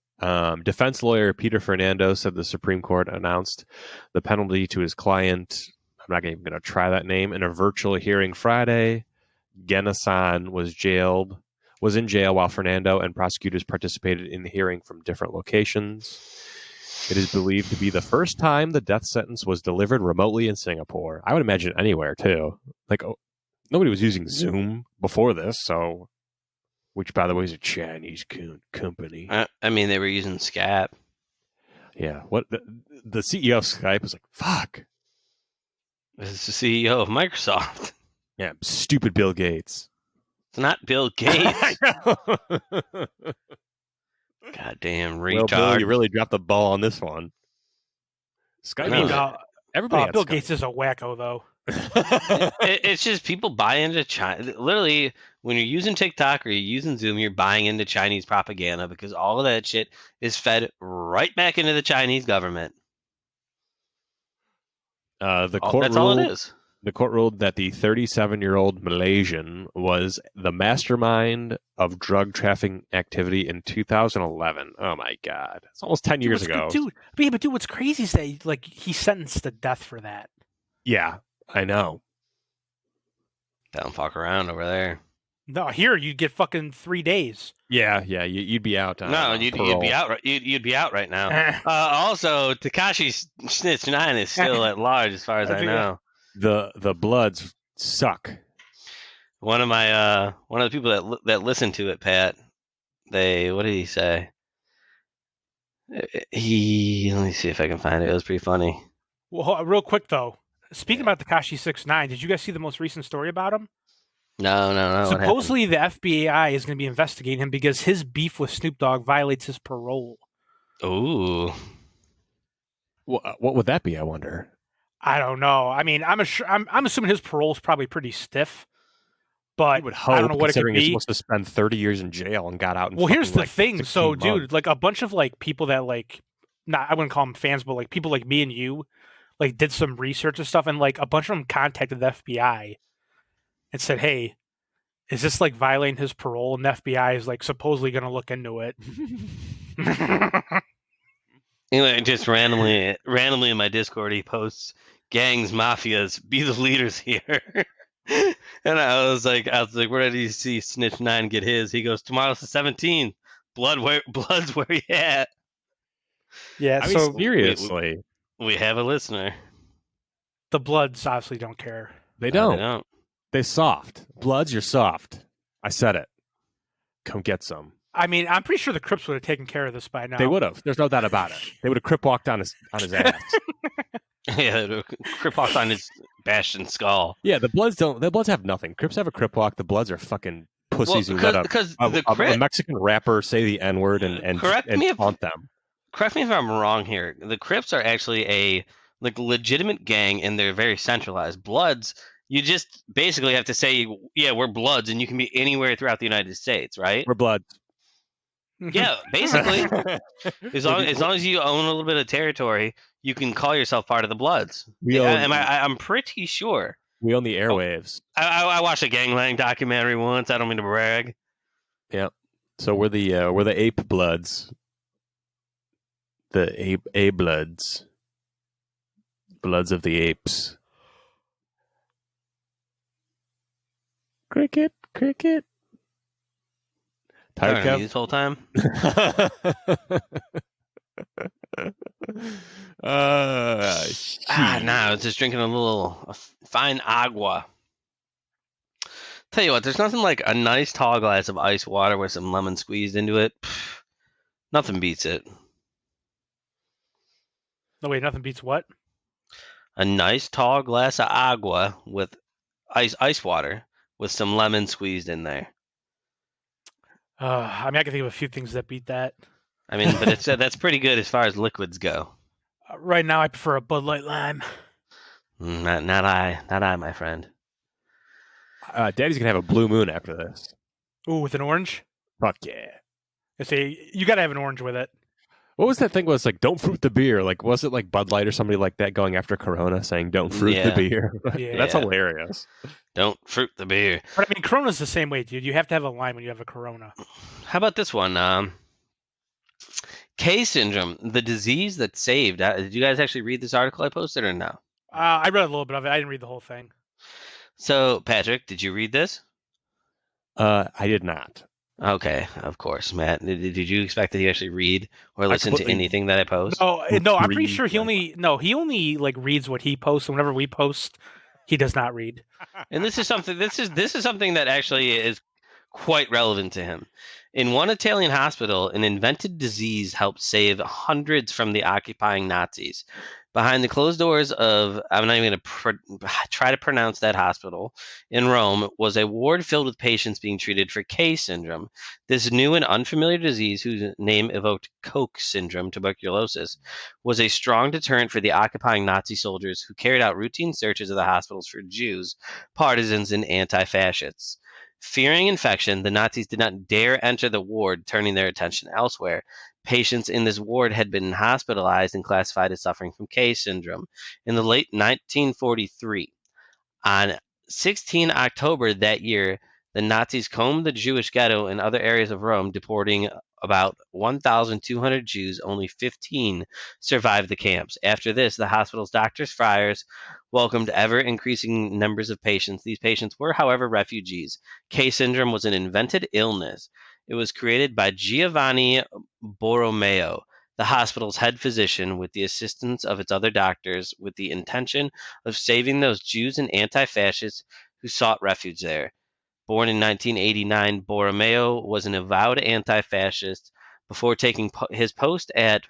Defense lawyer Peter Fernando said the Supreme Court announced the penalty to his client. I'm not even going to try that name. In a virtual hearing Friday, Genasan was in jail while Fernando and prosecutors participated in the hearing from different locations. It is believed to be the first time the death sentence was delivered remotely in Singapore. I would imagine anywhere, too. Like, nobody was using Zoom before this, so... Which, by the way, is a Chinese company. I mean, they were using Skype. Yeah. What the CEO of Skype was like, fuck. This is the CEO of Microsoft. Yeah, stupid Bill Gates. It's not Bill Gates. I know. Goddamn Well, Bill, you retard. really dropped the ball on this one. Skype I mean, was everybody had Bill Skype. Gates is a wacko, though. It's just people buy into China. Literally, when you're using TikTok or you're using Zoom, you're buying into Chinese propaganda because all of that shit is fed right back into the Chinese government. The court That's all it ruled. is. The court ruled that the 37-year-old Malaysian was the mastermind of drug trafficking activity in 2011. Oh my God, it's almost 10 years ago. But what's crazy is that he's sentenced to death for that. Yeah, I know. Don't fuck around over there. No, here you'd get fucking 3 days. Yeah, you'd be out. No, you'd be out. You'd be out right now. Also, Tekashi Snitch 9 is still at large, as far as I know. The Bloods suck. One of the people that listened to it, Pat. What did he say? Let me see if I can find it. It was pretty funny. Well, real quick though, speaking about Tekashi 6ix9ine, did you guys see the most recent story about him? No. Supposedly, the FBI is going to be investigating him because his beef with Snoop Dogg violates his parole. Ooh. What would that be? I wonder. I don't know. I mean, I'm assuming his parole is probably pretty stiff, but would hope, I don't know what it could considering he's be. supposed to spend 30 years in jail and got out. In Here's the like thing. So, dude, months. like a bunch of like people that I wouldn't call them fans, but like people like me and you, like did some research and stuff, and like a bunch of them contacted the FBI and said, "Hey, is this like violating his parole?" And the FBI is like supposedly going to look into it. Anyway, just randomly in my Discord, he posts, "Gangs, mafias, be the leaders here." And I was like, where did you see Snitch 9 get his? He goes, "Tomorrow's the 17th. Blood's where you at?" Yeah. I mean, So seriously, we have a listener. the Bloods obviously don't care. They No, don't. they don't. They're soft. Bloods, you're soft. I said it. Come get some. I mean, I'm pretty sure the Crips would have taken care of this by now. They would have. There's no doubt about it. They would have crip walked on his ass. Yeah, Crip walked on his bastion skull. Yeah, the Bloods don't. The Bloods have nothing. Crips have a crip walk. The Bloods are fucking pussies who let a Mexican rapper say the N-word and taunt them. Correct me if I'm wrong here. The Crips are actually a legitimate gang, and they're very centralized. Bloods, you just basically have to say, "Yeah, we're Bloods," and you can be anywhere throughout the United States, right? We're Bloods. Yeah, basically. as long as you own a little bit of territory, you can call yourself part of the Bloods. I'm pretty sure. We own the airwaves. I watched a gangland documentary once. I don't mean to brag. Yeah. So we're the ape Bloods. The ape Bloods. Bloods of the apes. Cricket. Tired, Kev? This whole time. I was just drinking a fine agua. Tell you what, there's nothing like a nice tall glass of ice water with some lemon squeezed into it. Nothing beats it. No, wait, nothing beats what? A nice tall glass of agua with ice water with some lemon squeezed in there. I mean, I can think of a few things that beat that. I mean, but that's pretty good as far as liquids go. Right now, I prefer a Bud Light Lime. Not I, my friend. Daddy's gonna have a blue moon after this. Ooh, with an orange? Fuck yeah! I say you gotta have an orange with it. What was that thing? Was like, don't fruit the beer. Like, was it like Bud Light or somebody like that going after Corona, saying don't fruit the beer? Yeah. That's hilarious. Don't fruit the beer. But I mean, Corona's the same way, dude. You have to have a lime when you have a Corona. How about this one? K syndrome, the disease that saved. Did you guys actually read this article I posted or no? I read a little bit of it. I didn't read the whole thing. So, Patrick, did you read this? I did not. Okay, of course, Matt. Did you expect that he actually read or listen to anything that I post? No, I'm pretty sure he only like reads what he posts, and whenever we post, he does not read. And this is something. This is something that actually is quite relevant to him. In one Italian hospital, an invented disease helped save hundreds from the occupying Nazis. Behind the closed doors of, I'm not even going to try to pronounce that hospital, in Rome, was a ward filled with patients being treated for K syndrome. This new and unfamiliar disease, whose name evoked Koch syndrome, tuberculosis, was a strong deterrent for the occupying Nazi soldiers who carried out routine searches of the hospitals for Jews, partisans, and anti-fascists. Fearing infection, the Nazis did not dare enter the ward, turning their attention elsewhere. Patients in this ward had been hospitalized and classified as suffering from K syndrome. In the late 1943, on 16 October that year, the Nazis combed the Jewish ghetto and other areas of Rome, deporting about 1,200 Jews. Only 15 survived the camps. After this, the hospital's doctors, friars, welcomed ever-increasing numbers of patients. These patients were, however, refugees. K syndrome was an invented illness. It was created by Giovanni Borromeo, the hospital's head physician, with the assistance of its other doctors, with the intention of saving those Jews and anti-fascists who sought refuge there. Born in 1989, Borromeo was an avowed anti-fascist. Before taking his post at,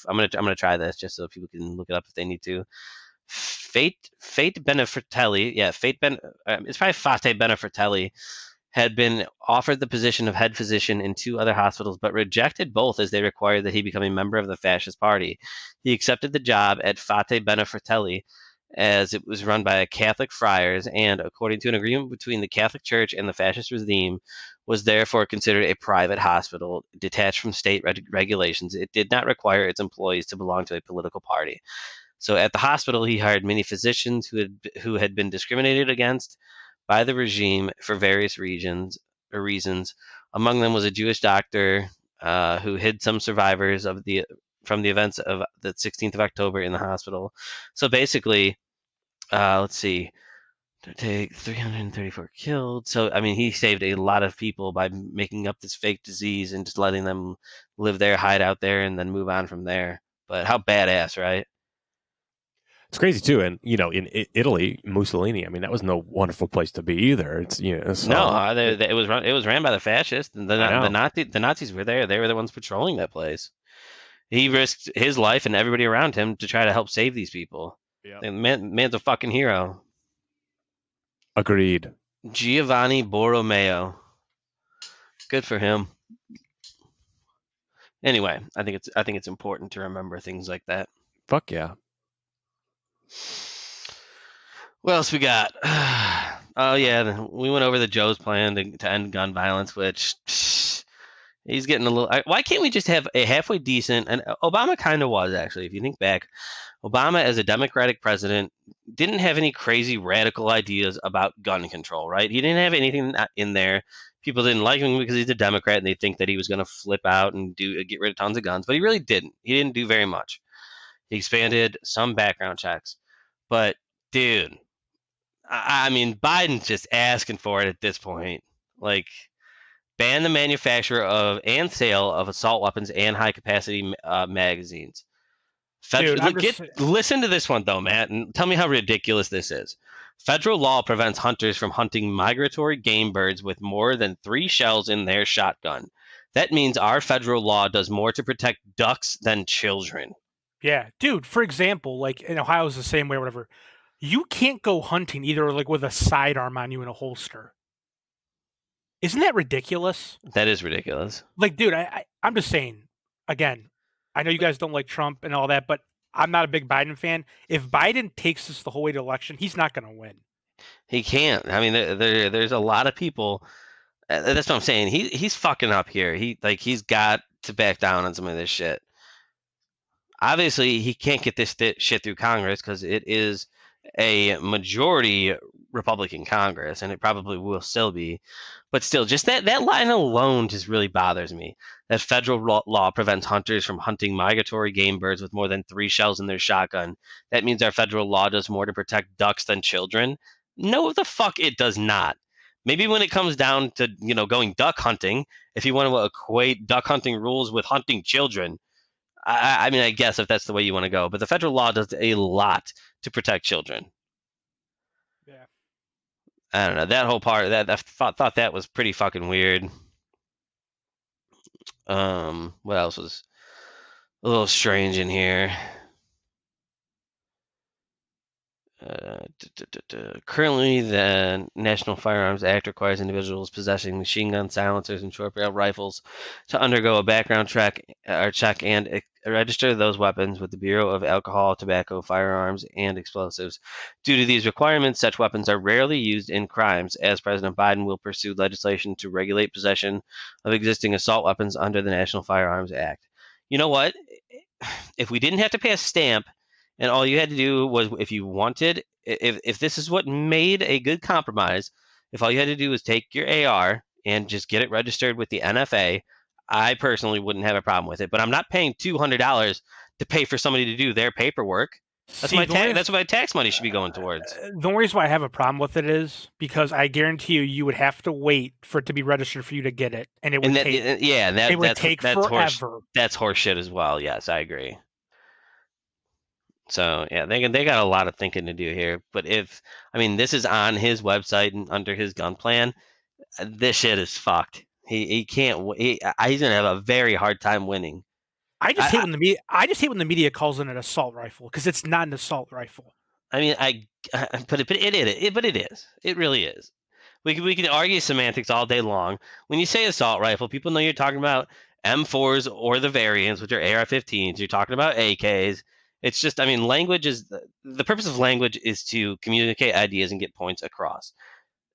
I'm gonna try this just so people can look it up if they need to. Fate Benefratelli, it's probably Fate Benefratelli, had been offered the position of head physician in two other hospitals, but rejected both as they required that he become a member of the fascist party. He accepted the job at Fate Benefratelli, as it was run by Catholic friars, and, according to an agreement between the Catholic Church and the fascist regime, was therefore considered a private hospital, detached from state regulations. It did not require its employees to belong to a political party. So at the hospital, he hired many physicians who had been discriminated against by the regime for various reasons. Among them was a Jewish doctor who hid some survivors from the events of the 16th of October in the hospital. So basically, let's see, take 334 killed. So I mean, he saved a lot of people by making up this fake disease and just letting them live there, hide out there, and then move on from there. But how badass, right? It's crazy too, and in Italy, Mussolini. I mean, that was no wonderful place to be either. It's so, No, it was ran by the fascists, and the Nazis were there. They were the ones patrolling that place. He risked his life and everybody around him to try to help save these people. Yeah. Man's a fucking hero. Agreed. Giovanni Borromeo. Good for him. Anyway, I think it's important to remember things like that. Fuck yeah. What else we got? Oh yeah, we went over the Joe's plan to end gun violence, which he's getting a little. Why can't we just have a halfway decent? And Obama kind of was, actually. If you think back, Obama, as a Democratic president, didn't have any crazy radical ideas about gun control, right? He didn't have anything in there. People didn't like him because he's a Democrat and they think that he was going to flip out and get rid of tons of guns, but he really didn't. He didn't do very much. He expanded some background checks, but dude, I mean, Biden's just asking for it at this point. Like, ban the manufacture of and sale of assault weapons and high-capacity magazines. Listen to this one, though, Matt, and tell me how ridiculous this is. Federal law prevents hunters from hunting migratory game birds with more than 3 shells in their shotgun. That means our federal law does more to protect ducks than children. Yeah, dude, for example, like in Ohio is the same way or whatever. You can't go hunting either like with a sidearm on you in a holster. Isn't that ridiculous? That is ridiculous. Like, dude, I'm just saying, again, I know you guys don't like Trump and all that, but I'm not a big Biden fan. If Biden takes us the whole way to election, he's not going to win. He can't. I mean, there's a lot of people. That's what I'm saying. He's fucking up here. He's got to back down on some of this shit. Obviously, he can't get this shit through Congress because it is a majority Republican Congress, and it probably will still be. But still, just that line alone just really bothers me. That federal law prevents hunters from hunting migratory game birds with more than 3 shells in their shotgun. That means our federal law does more to protect ducks than children. No, the fuck it does not. Maybe when it comes down to going duck hunting, if you want to equate duck hunting rules with hunting children, I mean, I guess if that's the way you want to go. But the federal law does a lot to protect children. Yeah. I don't know, that whole part. That I thought that was pretty fucking weird. What else was a little strange in here? Currently, the National Firearms Act requires individuals possessing machine guns, silencers, and short-barrel rifles to undergo a background check and register those weapons with the Bureau of Alcohol, Tobacco, Firearms, and Explosives. Due to these requirements, such weapons are rarely used in crimes, as President Biden will pursue legislation to regulate possession of existing assault weapons under the National Firearms Act. You know what? If we didn't have to pay a stamp, and all you had to do was, if you wanted, if this is what made a good compromise, if all you had to do was take your AR and just get it registered with the NFA, I personally wouldn't have a problem with it. But I'm not paying $200 to pay for somebody to do their paperwork. That's See, that's what my tax money should be going towards. the only reason why I have a problem with it is because I guarantee you would have to wait for it to be registered for you to get it, and it would take forever. That's horseshit as well. Yes, I agree. So yeah, they got a lot of thinking to do here. But this is on his website and under his gun plan, this shit is fucked. He can't. He's gonna have a very hard time winning. I just hate when the media calls it an assault rifle, because it's not an assault rifle. But it is. It really is. We can argue semantics all day long. When you say assault rifle, people know you're talking about M4s or the variants, which are AR-15s. You're talking about AKs. It's just, language is the purpose of language is to communicate ideas and get points across.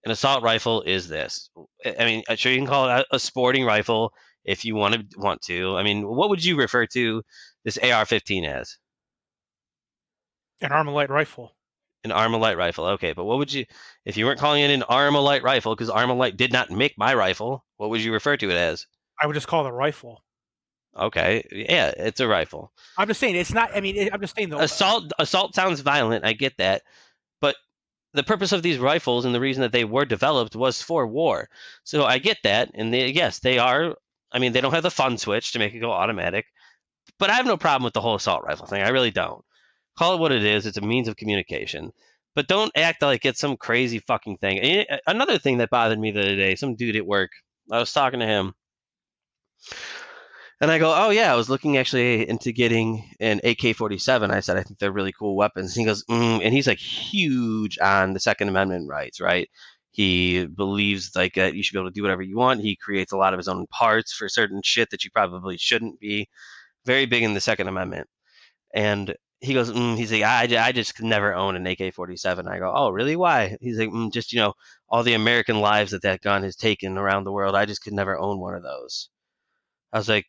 An assault rifle is this. Sure, you can call it a sporting rifle if you want to. What would you refer to this AR-15 as? An Armalite rifle. An Armalite rifle. Okay, but what would you, if you weren't calling it an Armalite rifle, because Armalite did not make my rifle, what would you refer to it as? I would just call it a rifle. Okay, yeah, it's a rifle. I'm just saying it's not. I'm just saying though. Assault sounds violent. I get that, but the purpose of these rifles and the reason that they were developed was for war. So I get that, and they are. They don't have the fun switch to make it go automatic, but I have no problem with the whole assault rifle thing. I really don't. Call it what it is. It's a means of communication, but don't act like it's some crazy fucking thing. And another thing that bothered me the other day, some dude at work, I was talking to him. And I go, oh, yeah, I was looking actually into getting an AK-47. I said, I think they're really cool weapons. And he goes, and he's like huge on the Second Amendment rights, right? He believes like that you should be able to do whatever you want. He creates a lot of his own parts for certain shit that you probably shouldn't be. Very big in the Second Amendment. And he goes, he's like, I just could never own an AK-47. I go, oh, really? Why? He's like, just, all the American lives that gun has taken around the world. I just could never own one of those. I was like,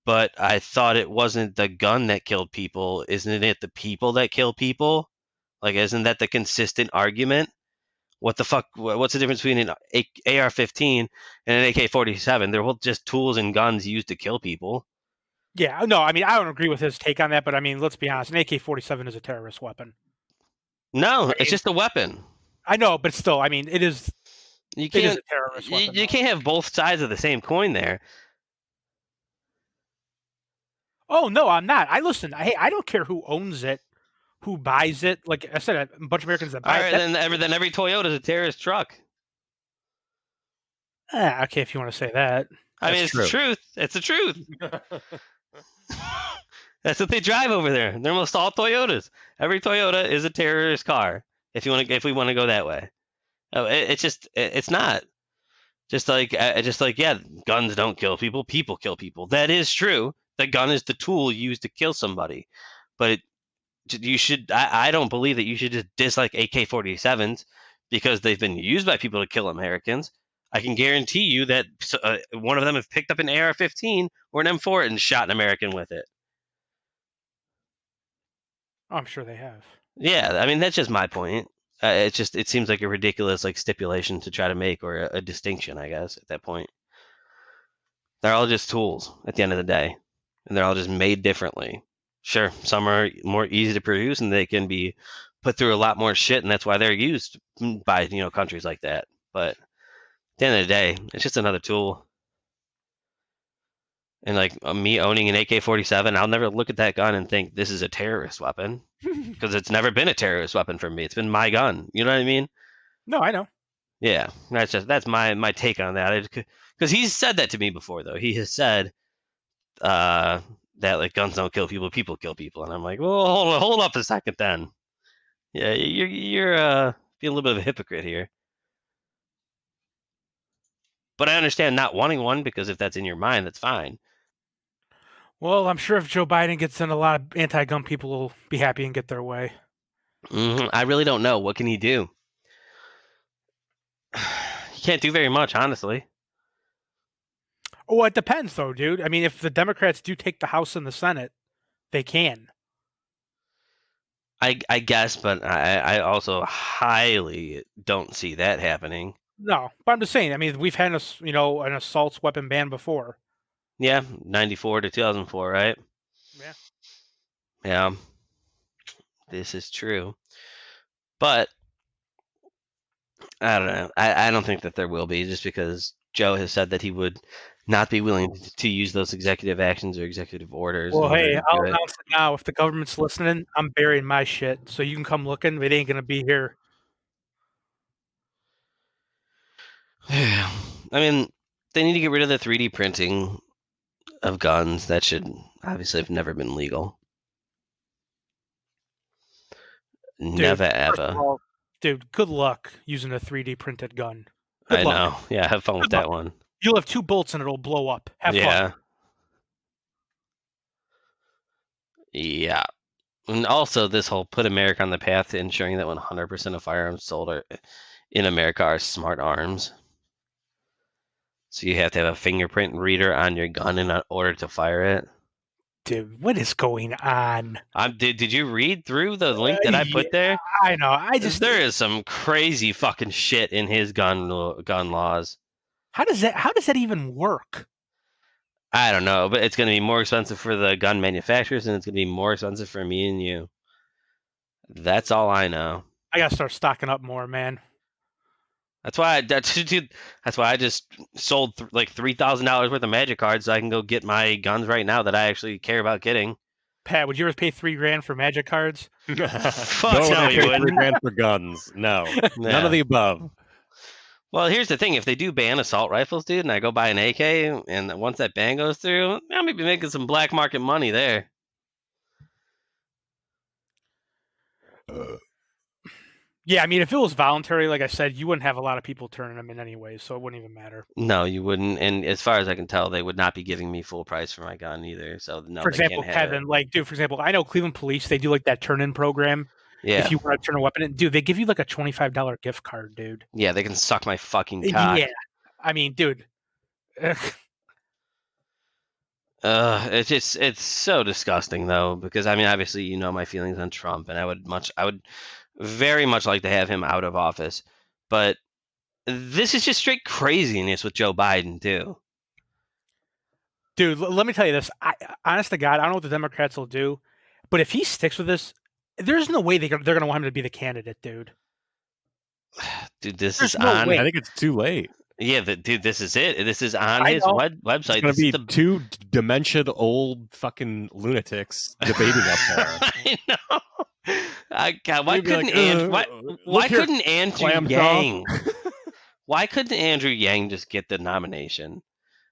but I thought it wasn't the gun that killed people. Isn't it the people that kill people? Like, isn't that the consistent argument? What the fuck? What's the difference between an AR-15 and an AK-47? They're both just tools and guns used to kill people. Yeah, no, I don't agree with his take on that, but let's be honest, an AK-47 is a terrorist weapon. No, it's just a weapon. I know, but still, it is. It is a terrorist weapon. You can't have both sides of the same coin there. Oh no, I'm not. I don't care who owns it, who buys it. Like I said, a bunch of Americans that buy it. Then every Toyota is a terrorist truck. Okay, if you want to say that. It's the truth. It's the truth. That's what they drive over there. They're almost all Toyotas. Every Toyota is a terrorist car. If we want to go that way, it's not. Just like yeah, guns don't kill people. People kill people. That is true. The gun is the tool used to kill somebody, but I don't believe that you should just dislike AK-47s because they've been used by people to kill Americans. I can guarantee you that one of them have picked up an AR-15 or an M4 and shot an American with it. I'm sure they have. Yeah, that's just my point. It seems like a ridiculous stipulation to try to make, or a distinction, I guess, at that point. They're all just tools at the end of the day, and they're all just made differently. Sure, some are more easy to produce, and they can be put through a lot more shit, and that's why they're used by countries like that. But at the end of the day, it's just another tool. And me owning an AK-47, I'll never look at that gun and think this is a terrorist weapon, because it's never been a terrorist weapon for me. It's been my gun. You know what I mean? No, I know. Yeah, that's my take on that. Because he's said that to me before, though. He has said that like guns don't kill people, people kill people, and I'm like, well, hold up a second, then. Yeah, you're being a little bit of a hypocrite here. But I understand not wanting one, because if that's in your mind, that's fine. Well, I'm sure if Joe Biden gets in, a lot of anti-gun people will be happy and get their way. I really don't know. What can he do? He can't do very much, honestly. Oh, it depends, though, dude. I mean, if the Democrats do take the House and the Senate, they can. I guess, but I also highly don't see that happening. No, but I'm just saying. I mean, we've had an assault weapon ban before. Yeah, 94 to 2004, right? Yeah. Yeah. This is true. But I don't know. I don't think that there will be, just because Joe has said that he would not be willing to use those executive actions or executive orders. Well, in order hey, to I'll do it. announce it now. If the government's listening, I'm burying my shit, so you can come looking. It ain't gonna be here. I mean, they need to get rid of the 3D printing of guns. That should obviously have never been legal. Never First ever. of all, dude, good luck using a 3D printed gun. I Good luck. know. Yeah, have fun with Good that luck. one. You'll have 2 bolts and it'll blow up. Have Yeah. fun. Yeah. And also, this whole put America on the path to ensuring that 100% of firearms sold in America are smart arms. So you have to have a fingerprint reader on your gun in order to fire it. Dude, what is going on? Did you read through the link that I put there? I know. There is some crazy fucking shit in his gun laws. How does that even work? I don't know, but it's going to be more expensive for the gun manufacturers, and it's going to be more expensive for me and you. That's all I know. I gotta start stocking up more, man. That's why I just sold like $3,000 worth of magic cards so I can go get my guns right now that I actually care about getting. Pat, would you ever pay $3,000 for magic cards? Fuck no, you wouldn't. $3,000 for guns. No, none of the above. Well, here's the thing: if they do ban assault rifles, dude, and I go buy an AK, and once that ban goes through, I may be making some black market money there. Yeah, I mean, if it was voluntary, like I said, you wouldn't have a lot of people turning them in anyway, so it wouldn't even matter. No, you wouldn't. And as far as I can tell, they would not be giving me full price for my gun either. So no, For they example, can't have Kevin, it. like, dude, for example, I know Cleveland Police, they do like that turn-in program. Yeah. If you want to turn a weapon in, dude, they give you like a $25 gift card, dude. Yeah, they can suck my fucking cock. Yeah. I mean, dude. It's so disgusting though, because I mean, obviously, you know my feelings on Trump, and I would very much like to have him out of office, but this is just straight craziness with Joe Biden too. Dude, let me tell you this. Honest to God, I don't know what the Democrats will do, but if he sticks with this, there's no way they're going to want him to be the candidate, dude. Dude, this There's is no on. way. I think it's too late. Yeah, dude, this is it. This is on I his know. website. It's going to be two dementia old fucking lunatics debating up there. I know. God, why You'd be couldn't like, why here, couldn't Andrew clam Yang? Why couldn't Andrew Yang just get the nomination?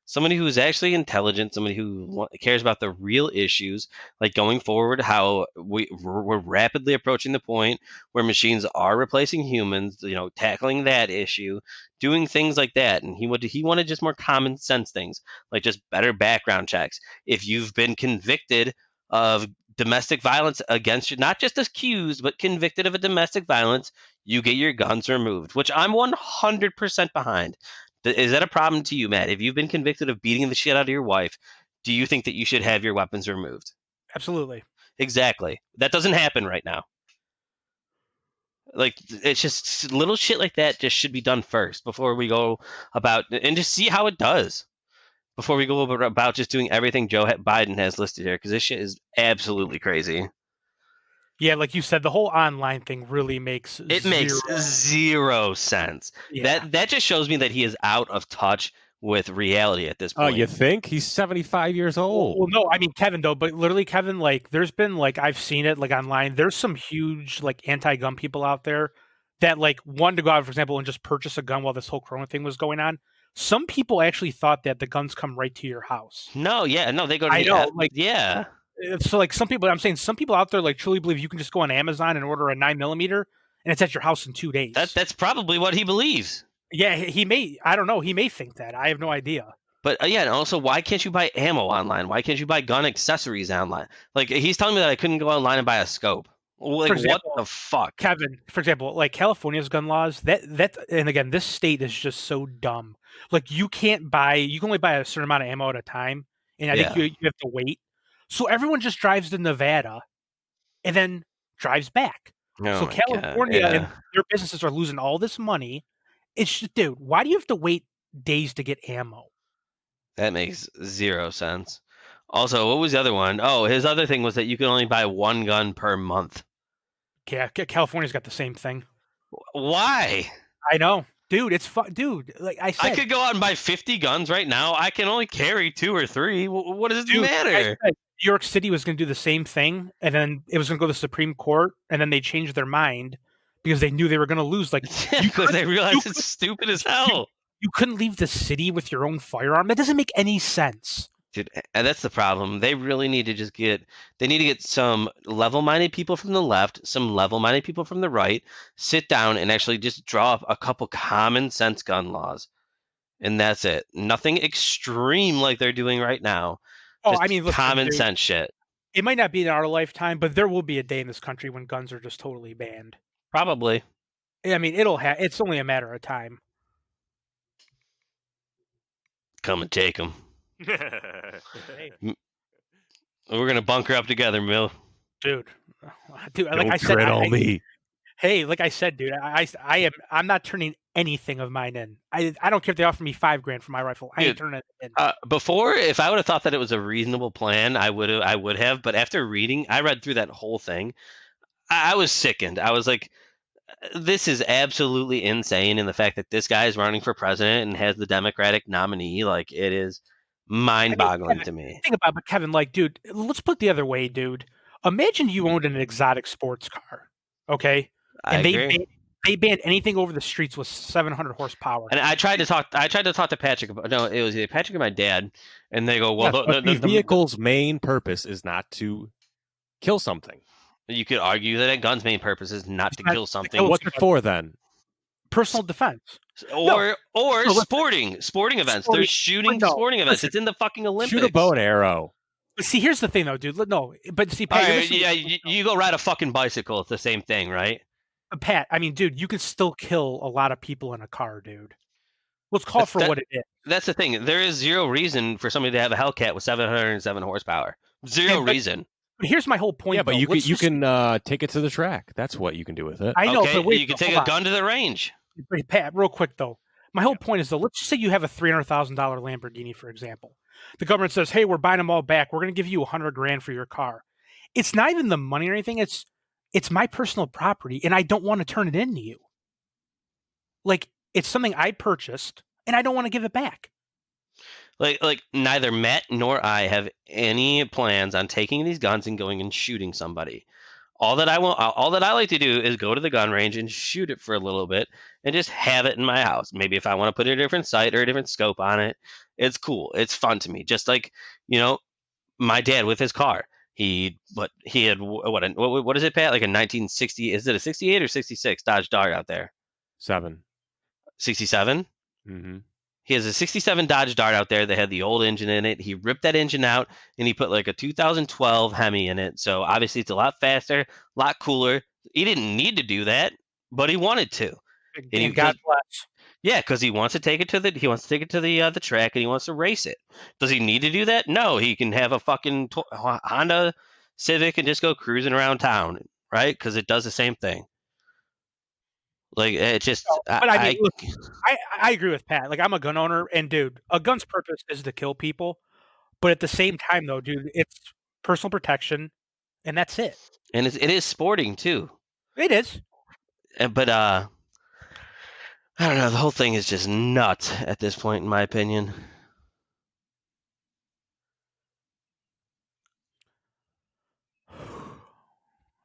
Somebody who is actually intelligent, somebody who cares about the real issues, like going forward, how we're rapidly approaching the point where machines are replacing humans, you know, tackling that issue, doing things like that. And he wanted just more common sense things, like just better background checks. If you've been convicted of domestic violence against you, not just accused, but convicted of a domestic violence, you get your guns removed, which I'm 100% behind. Is that a problem to you, Matt? If you've been convicted of beating the shit out of your wife, do you think that you should have your weapons removed? Absolutely. Exactly. That doesn't happen right now. Like, it's just little shit like that just should be done first before we go about, and just see how it does before we go about just doing everything Joe Biden has listed here, because this shit is absolutely crazy. Yeah, like you said, the whole online thing really makes zero sense. Yeah. That just shows me that he is out of touch with reality at this Oh, point. you think? He's 75 years old. Well, no, I mean Kevin though, but literally Kevin, like there's been like I've seen it like online. There's some huge like anti-gun people out there that like wanted to go out, for example, and just purchase a gun while this whole Corona thing was going on. Some people actually thought that the guns come right to your house. No, they go to I the know, like yeah. so like some people, I'm saying some people out there like truly believe you can just go on Amazon and order a 9mm and it's at your house in 2 days. That's probably what he believes. Yeah, he may. I don't know. He may think that. I have no idea. But yeah, and also, why can't you buy ammo online? Why can't you buy gun accessories online? Like, he's telling me that I couldn't go online and buy a scope. Like, example, what the fuck? Kevin, for example, like California's gun laws, that and again, this state is just so dumb. Like you can only buy a certain amount of ammo at a time, and I think Yeah. you have to wait. So everyone just drives to Nevada and then drives back. Oh So my California God, and yeah. their businesses are losing all this money. It's just, dude, why do you have to wait days to get ammo? That makes zero sense. Also, what was the other one? Oh, his other thing was that you can only buy one gun per month. Yeah, California's got the same thing. Why? I know. Dude, dude, like I said, I could go out and buy 50 guns right now. I can only carry 2 or 3. What does it dude, matter? I said, New York City was going to do the same thing, and then it was going to go to the Supreme Court, and then they changed their mind because they knew they were going to lose. Like, Because they realized it's stupid as hell. You couldn't leave the city with your own firearm. That doesn't make any sense. Dude, and that's the problem. They really need to get some level-minded people from the left, some level-minded people from the right, sit down and actually just draw up a couple common sense gun laws. And that's it. Nothing extreme like they're doing right now. Oh, Just I mean, listen, common dude, sense shit. it might not be in our lifetime, but there will be a day in this country when guns are just totally banned. Probably. I mean, it's only a matter of time. Come and take them. Hey, We're gonna bunker up together, Mill. dude, like Don't I said, crit on me. hey, like I said, dude, I'm not turning anything of mine in. I don't care if they offer me $5,000 for my rifle. I ain't turning it in. Before, if I would have thought that it was a reasonable plan, I would have. But after reading, I read through that whole thing. I was sickened. I was like, this is absolutely insane. And the fact that this guy is running for president and has the Democratic nominee, like, it is mind-boggling to me. Think about it, but Kevin, like, dude, let's put it the other way, dude. Imagine you owned an exotic sports car, okay? I agree. They banned anything over the streets with 700 horsepower. And I tried to talk to Patrick about. No, it was either Patrick or my dad, and they go, "Well, Yes, the vehicle's main purpose is not to kill something. You could argue that a gun's main purpose is not to kill something. What's it for then? Personal defense. Or sporting events. They're shooting sporting events. It's in the fucking Olympics. Shoot a bow and arrow. But see, here's the thing, though, dude. No, but see, Pat, right, you go ride a fucking bicycle. It's the same thing, right? Pat, I mean, dude, you can still kill a lot of people in a car, dude. Let's call for what it is. That's the thing. There is zero reason for somebody to have a Hellcat with 707 horsepower. Zero reason. But here's my whole point. Yeah, but you can take it to the track. That's what you can do with it. I know, but wait, you can take a gun to the range. Pat, real quick though. My whole point is though, let's just say you have a $300,000 Lamborghini, for example. The government says, "Hey, we're buying them all back. We're going to give you $100,000 for your car." It's not even the money or anything. It's my personal property, and I don't want to turn it into you. Like, it's something I purchased, and I don't want to give it back. Like neither Matt nor I have any plans on taking these guns and going and shooting somebody. All that I like to do is go to the gun range and shoot it for a little bit and just have it in my house. Maybe if I want to put a different sight or a different scope on it, it's cool. It's fun to me. Just like, my dad with his car. He had what is it, Pat? Like a 1960? Is it a 68 or 66 Dodge Dart out there? 67. Mm-hmm. He has a 67 Dodge Dart out there that had the old engine in it. He ripped that engine out and he put like a 2012 Hemi in it. So obviously it's a lot faster, a lot cooler. He didn't need to do that, but he wanted to. And God bless. Yeah, because he wants to take it to the track and he wants to race it. Does he need to do that? No, he can have a fucking Honda Civic and just go cruising around town, right? Because it does the same thing. Like, it just. But I mean, look, I agree with Pat. Like, I'm a gun owner, and dude, a gun's purpose is to kill people. But at the same time, though, dude, it's personal protection, and that's it. And it is sporting too. It is. But I don't know. The whole thing is just nuts at this point, in my opinion.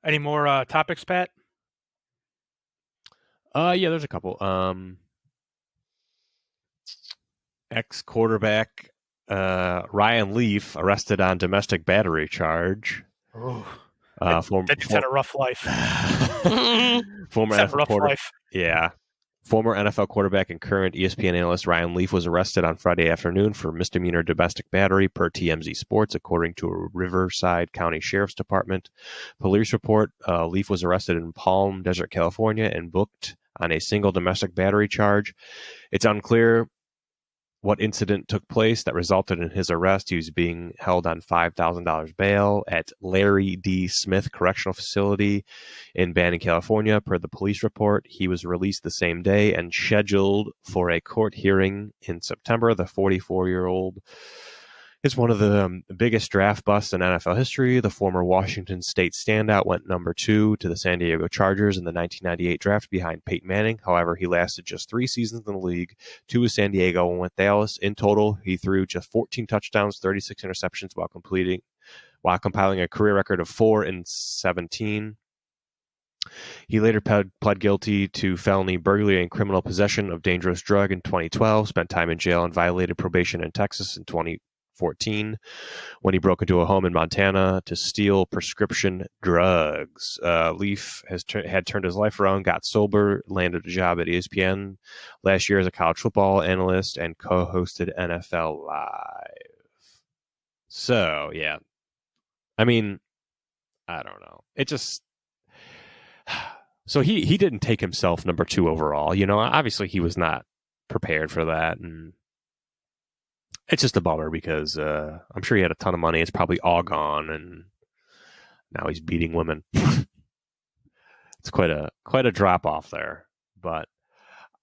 Any more topics, Pat? Yeah, there's a couple. Ex-quarterback Ryan Leaf arrested on domestic battery charge. Oh, That dude's had a rough life. Former He's had a NFL rough quarterback. life. Yeah. Former NFL quarterback and current ESPN analyst Ryan Leaf was arrested on Friday afternoon for misdemeanor domestic battery per TMZ Sports, according to a Riverside County Sheriff's Department police report. Leaf was arrested in Palm Desert, California, and booked on a single domestic battery charge. It's unclear what incident took place that resulted in his arrest. He was being held on $5,000 bail at Larry D. Smith Correctional Facility in Banning, California. Per the police report, he was released the same day and scheduled for a court hearing in September. The 44-year-old is one of the biggest draft busts in NFL history. The former Washington State standout went number 2 to the San Diego Chargers in the 1998 draft behind Peyton Manning. However, he lasted just 3 seasons in the league, 2 with San Diego, 1 with Dallas. In total, he threw just 14 touchdowns, 36 interceptions while compiling a career record of 4 in 17. He later pled guilty to felony burglary and criminal possession of dangerous drug in 2012, spent time in jail and violated probation in Texas in 2014 when he broke into a home in Montana to steal prescription drugs. Leaf had turned his life around, got sober, landed a job at ESPN last year as a college football analyst, and co-hosted NFL Live. So, yeah. I mean, I don't know. It just... So he didn't take himself number 2 overall. You know, obviously he was not prepared for that, and it's just a bummer because I'm sure he had a ton of money. It's probably all gone, and now he's beating women. It's quite a drop off there. But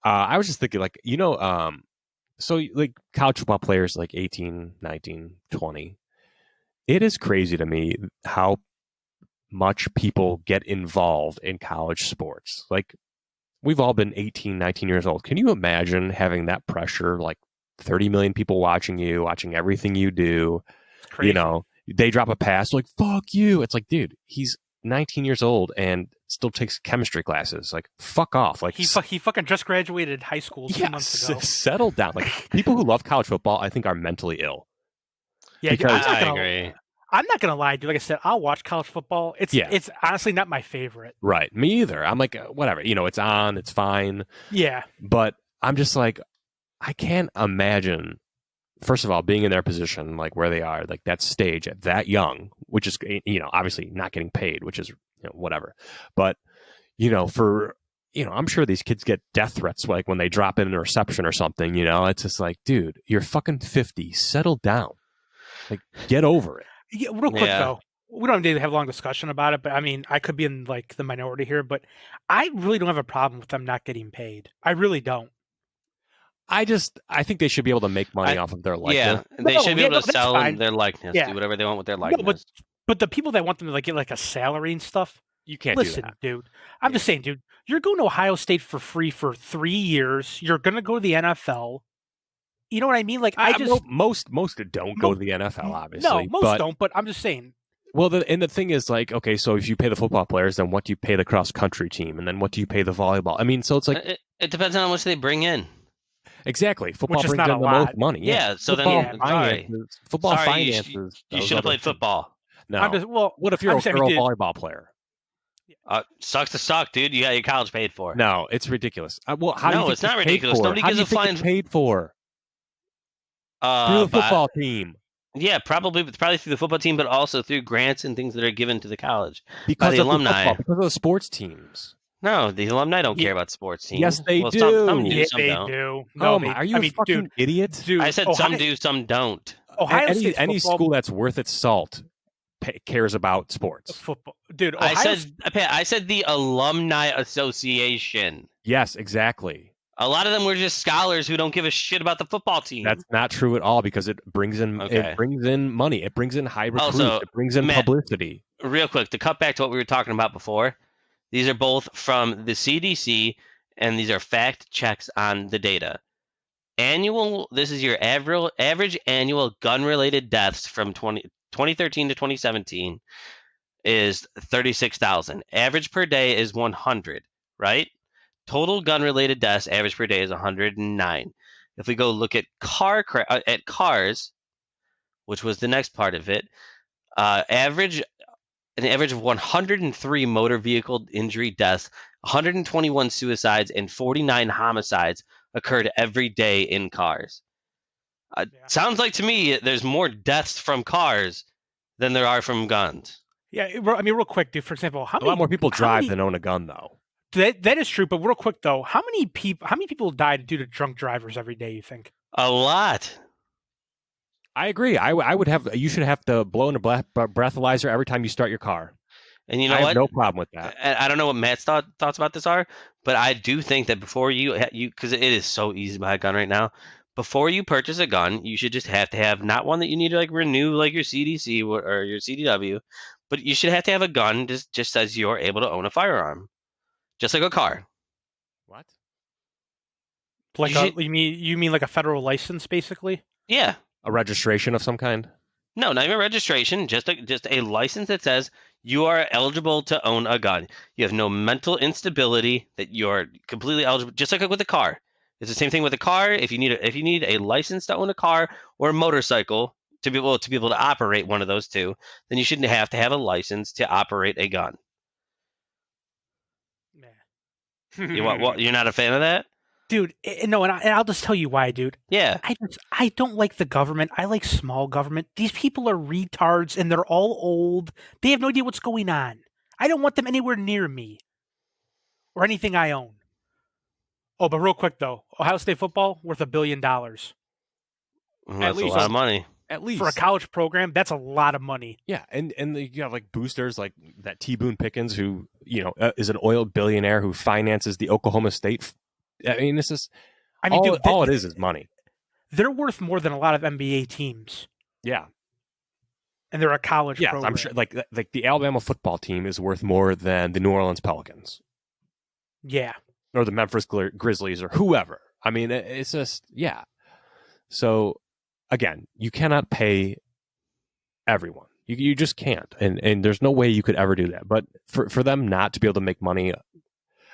I was just thinking, like, you know, so like college football players like 18, 19, 20. It is crazy to me how much people get involved in college sports. Like, we've all been 18, 19 years old. Can you imagine having that pressure, like 30 million people watching you, watching everything you do? It's crazy. You know, they drop a pass, like, fuck you. It's like, dude, he's 19 years old and still takes chemistry classes. Like, fuck off. Like, he fucking just graduated high school 2 months ago. Settle down. Like, people who love college football, I think, are mentally ill. Yeah, because I agree. I'm not gonna lie, dude. Like I said, I'll watch college football. It's honestly not my favorite. Right, me either. I'm like, whatever. You know, it's on, it's fine. Yeah, but I'm just like, I can't imagine, first of all, being in their position, like where they are, like that stage at that young, which is, you know, obviously not getting paid, which is, you know, whatever. But, you know, I'm sure these kids get death threats, like when they drop in an interception or something, you know. It's just like, dude, you're fucking 50. Settle down. Like, get over it. Yeah, real quick though, we don't need to have a long discussion about it, but I mean, I could be in like the minority here, but I really don't have a problem with them not getting paid. I really don't. I think they should be able to make money off of their likeness. Yeah, they should be able to sell fine. their likeness, Yeah. do whatever they want with their likeness. No, but the people that want them to like get like a salary and stuff, you can't listen, do that. Dude. I'm just saying, dude, you're going to Ohio State for free for 3 years. You're gonna go to the NFL. You know what I mean? Like, most don't go to the NFL, obviously. No, most don't. But I'm just saying. Well, the thing is, like, okay, so if you pay the football players, then what do you pay the cross country team, and then what do you pay the volleyball? I mean, so it's like it depends on how much they bring in. Exactly, football brings in the most money. Yeah, so football finances. You should have played football. No. What if you're a girl volleyball player? Sucks to suck, dude. You got your college paid for. No, it's ridiculous. Well, how do you think it's not ridiculous. Nobody gives a flying. Paid for. Through the football team. Yeah, probably through the football team, but also through grants and things that are given to the college because by the alumni. Because of the sports teams. No, the alumni don't care about sports teams. Yes, they do. Some do, yeah, some they don't. do. No, are you a fucking idiot? Dude, I said some do, some don't. Ohio State any school that's worth its salt cares about sports. Football, dude. I said the Alumni Association. Yes, exactly. A lot of them were just scholars who don't give a shit about the football team. That's not true at all because it brings in money. It brings in high recruits. It brings in publicity. Real quick, to cut back to what we were talking about before, these are both from the CDC, and these are fact checks on the data. This is your average annual gun-related deaths from 2013 to 2017 is 36,000. Average per day is 100, right? total gun-related deaths average per day is 109. If we go look at cars, which was the next part of it, an average of 103 motor vehicle injury deaths, 121 suicides, and 49 homicides occurred every day in cars. Sounds like to me there's more deaths from cars than there are from guns. Yeah, I mean, real quick, dude. For example, a lot more people drive than own a gun, though. That is true, but real quick though, how many people die due to drunk drivers every day? You think? A lot. I agree. You should have to blow in a breathalyzer every time you start your car. And you know I what? have no problem with that. I don't know what Matt's thoughts about this are, but I do think that before you because it is so easy to buy a gun right now. Before you purchase a gun, you should just have to have not one that you need to like renew like your CDC or your CDW, but you should have to have a gun just as you're able to own a firearm, just like a car. What? Like you mean like a federal license, basically? Yeah. A registration of some kind? No, not even registration. Just a license that says you are eligible to own a gun. You have no mental instability. That you're completely eligible. Just like with a car, it's the same thing with a car. If you need a license to own a car or a motorcycle to be able to operate one of those two, then you shouldn't have to have a license to operate a gun. Yeah. You're not a fan of that? Dude, no, and I'll just tell you why, dude. Yeah. I don't like the government. I like small government. These people are retards, and they're all old. They have no idea what's going on. I don't want them anywhere near me or anything I own. Oh, but real quick, though. Ohio State football, worth $1 billion. That's a lot of money. At least. For a college program, that's a lot of money. Yeah, and you have like boosters like that T. Boone Pickens, who, is an oil billionaire who finances the Oklahoma State. I mean, this is all it is money. They're worth more than a lot of NBA teams. Yeah. And they're a college program. I'm sure like the Alabama football team is worth more than the New Orleans Pelicans. Yeah. Or the Memphis Grizzlies or whoever. I mean, it's just, yeah. So, again, you cannot pay everyone. You just can't. And there's no way you could ever do that. But for them not to be able to make money,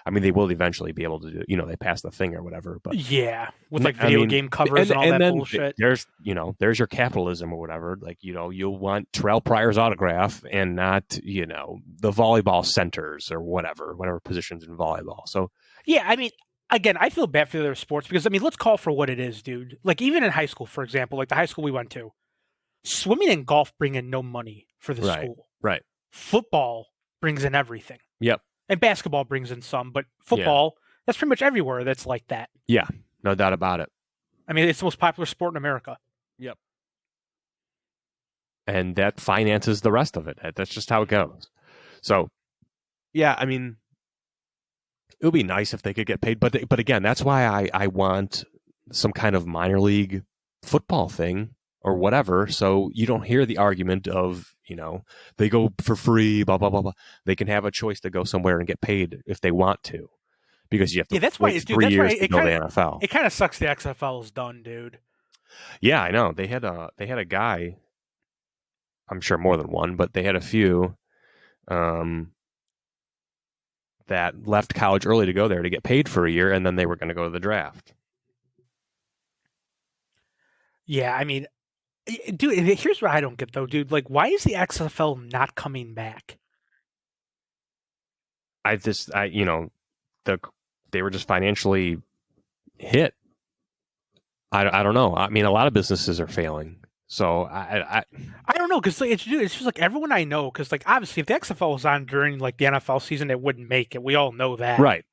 I mean, they will eventually be able to do, they pass the thing or whatever. But yeah, with like video game covers and all that bullshit. There's your capitalism or whatever. Like, you'll want Terrell Pryor's autograph and not, the volleyball centers or whatever positions in volleyball. So, yeah, I mean, again, I feel bad for the other sports because, I mean, let's call for what it is, dude. Like, even in high school, for example, like the high school we went to, swimming and golf bring in no money for the school. Right. Football brings in everything. Yep. And basketball brings in some, but football, that's pretty much everywhere that's like that. Yeah, no doubt about it. I mean, it's the most popular sport in America. Yep. And that finances the rest of it. That's just how it goes. So, yeah, I mean, it would be nice if they could get paid. But again, that's why I want some kind of minor league football thing or whatever, so you don't hear the argument of, they go for free, blah, blah, blah, blah. They can have a choice to go somewhere and get paid if they want to, because you have to wait 3 years to go to the NFL. It kind of sucks the XFL is done, dude. Yeah, I know. They had a guy, I'm sure more than one, but they had a few that left college early to go there to get paid for a year, and then they were going to go to the draft. Yeah, I mean, dude, here's what I don't get, though, dude. Like, why is the XFL not coming back? They were just financially hit. I don't know. I mean, a lot of businesses are failing. So I don't know, because it's just like everyone I know, because like obviously if the XFL was on during like the NFL season, it wouldn't make it. We all know that, right?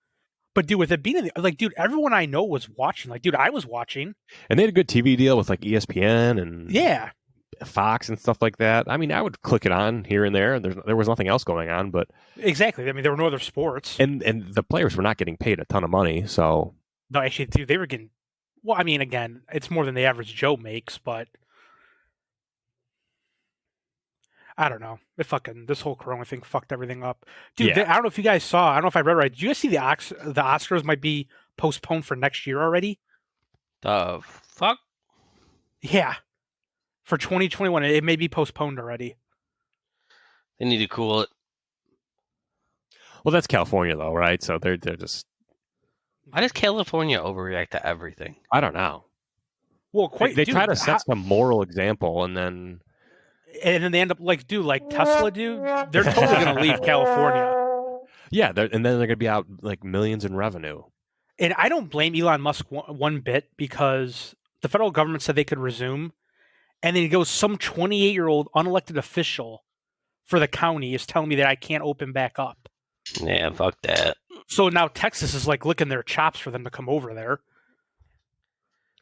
But dude, with it being dude, everyone I know was watching. Like, dude, I was watching, and they had a good TV deal with like ESPN and Fox and stuff like that. I mean, I would click it on here and there. There was nothing else going on, but exactly. I mean, there were no other sports, and the players were not getting paid a ton of money. So no, actually, dude, they were getting. Well, I mean, again, it's more than the average Joe makes, but I don't know. This whole Corona thing fucked everything up, dude. I don't know if you guys saw. I don't know if I read right. Did you guys see the Oscars might be postponed for next year already? The fuck? Yeah, for 2021, it may be postponed already. They need to cool it. Well, that's California, though, right? So they're just. Why does California overreact to everything? I don't know. Well, They try to set some moral example, and then then they end up like Tesla, dude. They're totally gonna leave California. yeah, and then they're gonna be out like millions in revenue. And I don't blame Elon Musk one bit, because the federal government said they could resume, and then he goes, some 28-year-old unelected official for the county is telling me that I can't open back up. Yeah, fuck that. So now Texas is like licking their chops for them to come over there.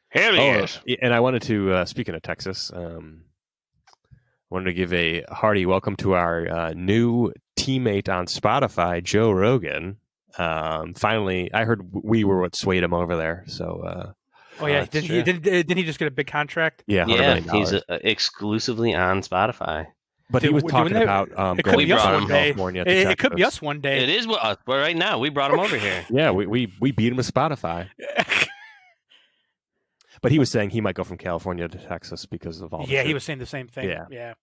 Hell yes. And I wanted to, speaking of Texas, wanted to give a hearty welcome to our new teammate on Spotify, Joe Rogan. Finally, I heard we were what swayed him over there. So, oh yeah, didn't he just get a big contract? Yeah, $100 Yeah, million. he's exclusively on Spotify. But he was talking about it could be us from one day. California to It could be us one day. It is us, but right now we brought him over here. Yeah, we beat him to Spotify. But he was saying he might go from California to Texas because of all. Yeah, he was saying the same thing. Yeah. Yeah,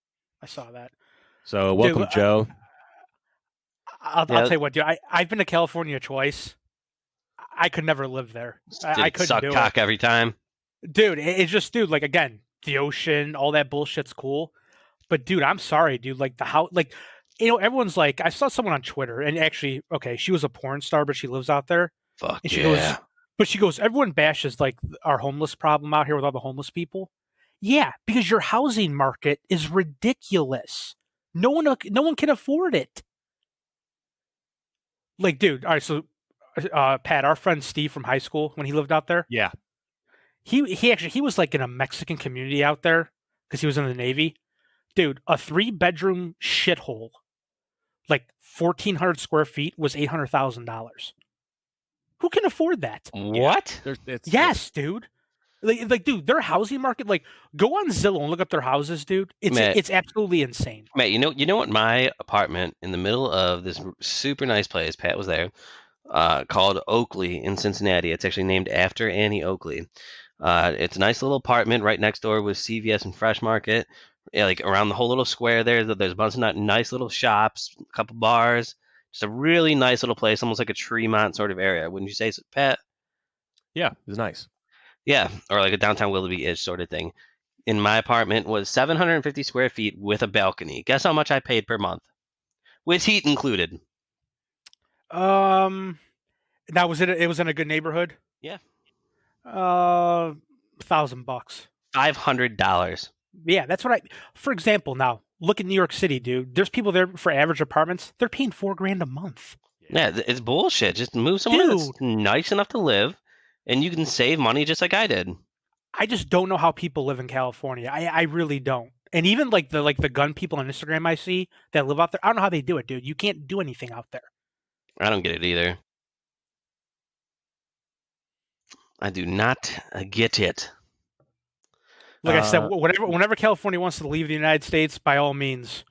I saw that. So welcome, Joe. I'll tell you what, dude. I've been to California twice. I could never live there. I couldn't suck do cock it. every time. Dude, it's just, dude, like, again, the ocean, all that bullshit's cool. But, dude, I'm sorry, dude. Like, the house, like, everyone's like, I saw someone on Twitter, and actually, okay, she was a porn star, but she lives out there. Fuck and she yeah. she goes, everyone bashes, like, our homeless problem out here with all the homeless people. Yeah, because your housing market is ridiculous. No one can afford it. Like, dude, all right, so Pat, our friend Steve from high school, when he lived out there, yeah, he was like in a Mexican community out there because he was in the Navy. Dude, a 3-bedroom shithole, like 1,400 square feet, was $800,000. Who can afford that? What? Yes, dude. Like, dude, their housing market. Like, go on Zillow and look up their houses, dude. It's absolutely insane. Matt, you know what? My apartment in the middle of this super nice place, Pat was there, called Oakley in Cincinnati. It's actually named after Annie Oakley. It's a nice little apartment right next door with CVS and Fresh Market. Yeah, like around the whole little square there's a bunch of nice little shops, a couple bars. Just a really nice little place, almost like a Tremont sort of area. Wouldn't you say so, Pat? Yeah, it was nice. Yeah, or like a downtown Willoughby-ish sort of thing. In my apartment was 750 square feet with a balcony. Guess how much I paid per month? With heat included. Now, it was in a good neighborhood? Yeah. $1,000. $500. Yeah, that's what for example, now, look at New York City, dude. There's people there for average apartments. They're paying $4,000 a month. Yeah, it's bullshit. Just move somewhere that's nice enough to live, and you can save money just like I did. I just don't know how people live in California. I really don't. And even like the gun people on Instagram I see that live out there, I don't know how they do it, dude. You can't do anything out there. I don't get it either. I do not get it. Like I said, whenever California wants to leave the United States, by all means,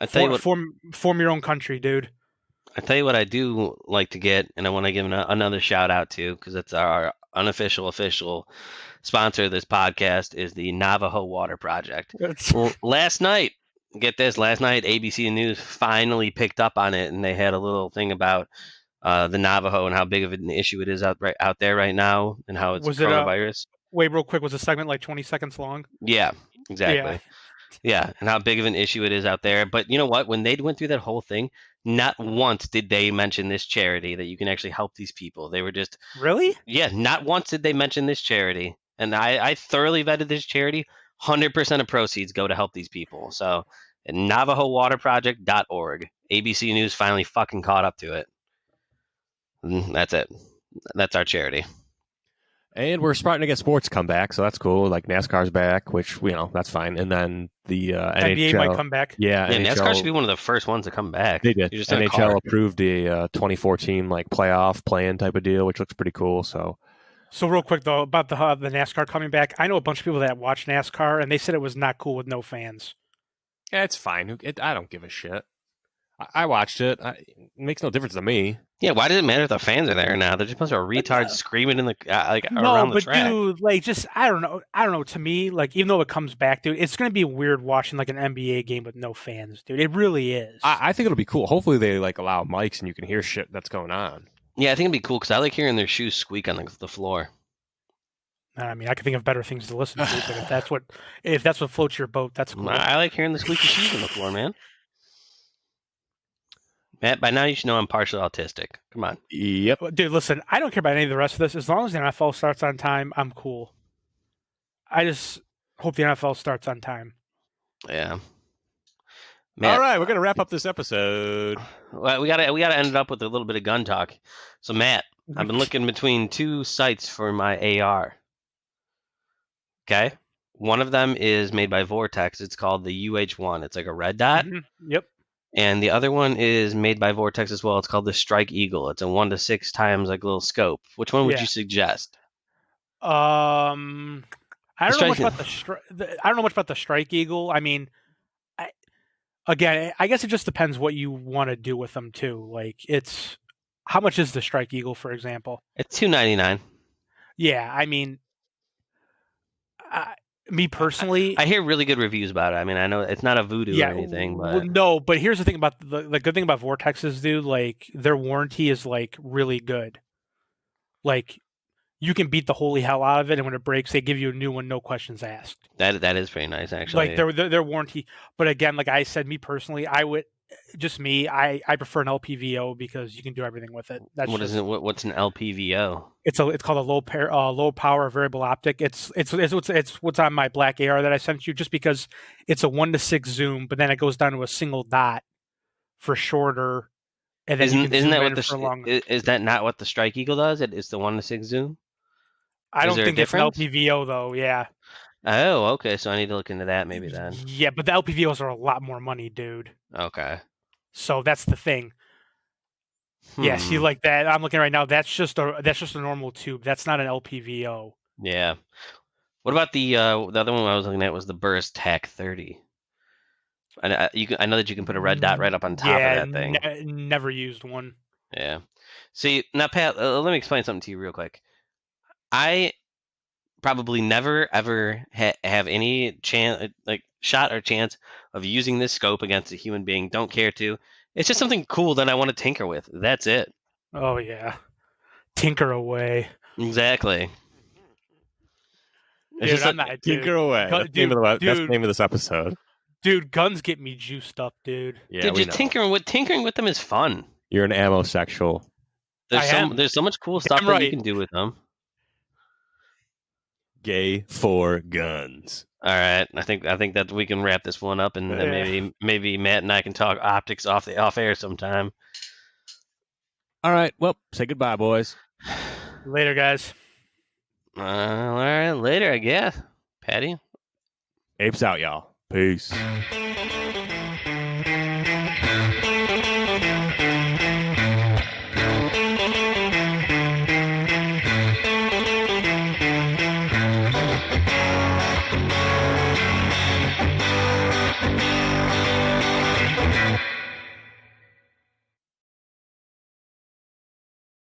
form your own country, dude. I tell you what I do like to get, and I want to give another shout out to, because it's our unofficial official sponsor of this podcast, is the Navajo Water Project. Last night, ABC News finally picked up on it, and they had a little thing about the Navajo and how big of an issue it is out there right now, and how it's coronavirus. Wait, real quick, was the segment like 20 seconds long? Yeah, exactly. Yeah, and how big of an issue it is out there. But you know what? When they went through that whole thing, not once did they mention this charity that you can actually help these people. They were just... Really? Yeah, not once did they mention this charity. And I thoroughly vetted this charity. 100% of proceeds go to help these people. So, NavajoWaterProject.org. ABC News finally fucking caught up to it. And that's it. That's our charity. And we're starting to get sports come back, so that's cool. Like NASCAR's back, which, that's fine. And then the NBA might come back. Yeah, NASCAR should be one of the first ones to come back. They did. NHL approved a 2014 playoff plan type of deal, which looks pretty cool. So real quick though, about the NASCAR coming back, I know a bunch of people that watch NASCAR, and they said it was not cool with no fans. Yeah, it's fine. I don't give a shit. I watched it. It makes no difference to me. Yeah, why does it matter if the fans are there now? They're just a bunch of retards screaming in the around the track. No, but dude, I don't know. To me, even though it comes back, dude, it's gonna be weird watching an NBA game with no fans, dude. It really is. I think it'll be cool. Hopefully they allow mics and you can hear shit that's going on. Yeah, I think it'd be cool because I like hearing their shoes squeak on the floor. I mean, I can think of better things to listen to, but if that's what floats your boat, that's cool. I like hearing the squeaky shoes on the floor, man. Matt, by now you should know I'm partially autistic. Come on. Yep. Dude, listen, I don't care about any of the rest of this. As long as the NFL starts on time, I'm cool. I just hope the NFL starts on time. Yeah. Matt, All right, we're gonna wrap up this episode. Well, we gotta end it up with a little bit of gun talk. So Matt, I've been looking between two sites for my AR. Okay, one of them is made by Vortex. It's called the UH1. It's like a red dot. Yep. And the other one is made by Vortex as well. It's called the Strike Eagle. It's a 1 to 6 times like little scope. Which one would you suggest? I don't know much about I don't know much about the Strike Eagle. I mean, I guess it just depends what you want to do with them too. Like, it's how much is the Strike Eagle, for example? It's $299. Yeah, I mean, me personally, I hear really good reviews about it. I mean, I know it's not a voodoo or anything, but well, no. But here's the thing about the good thing about Vortexes, dude. Like, their warranty is like really good. Like, you can beat the holy hell out of it, and when it breaks, they give you a new one, no questions asked. that is pretty nice, actually. Like their warranty. But again, like I said, me personally, I prefer an LPVO because you can do everything with it. That's What's an LPVO? It's called a low power variable optic. It's what's on my black AR that I sent you, just because it's a 1 to 6 zoom, but then it goes down to a single dot for shorter. And then isn't that is that not what the Strike Eagle does? It's the 1 to 6 zoom. I don't think it's an LPVO though. Yeah. Oh, okay. So I need to look into that maybe then. Yeah, but the LPVOs are a lot more money, dude. Okay. So that's the thing. Yeah, see, like that. I'm looking right now. That's just a normal tube. That's not an LPVO. Yeah. What about the other one I was looking at was the Burst Tac 30. I know that you can put a red dot right up on top of that thing. Never used one. Yeah. See, now Pat, let me explain something to you real quick. I probably never ever have any chance, like shot or chance of using this scope against a human being. Don't care to. It's just something cool that I want to tinker with. That's it. Oh yeah, tinker away. Exactly. Dude, I'm not. Tinker away. That's the name of this episode. Dude, guns get me juiced up, dude. Yeah, dude, just tinkering with them is fun. You're an ammo sexual. There's so much cool stuff that you can do with them. Gay for guns. All right, I think that we can wrap this one up, and then maybe Matt and I can talk optics off air sometime. All right, well, say goodbye, boys. Later, guys. All right, later, I guess. Patty? Apes out, y'all. Peace.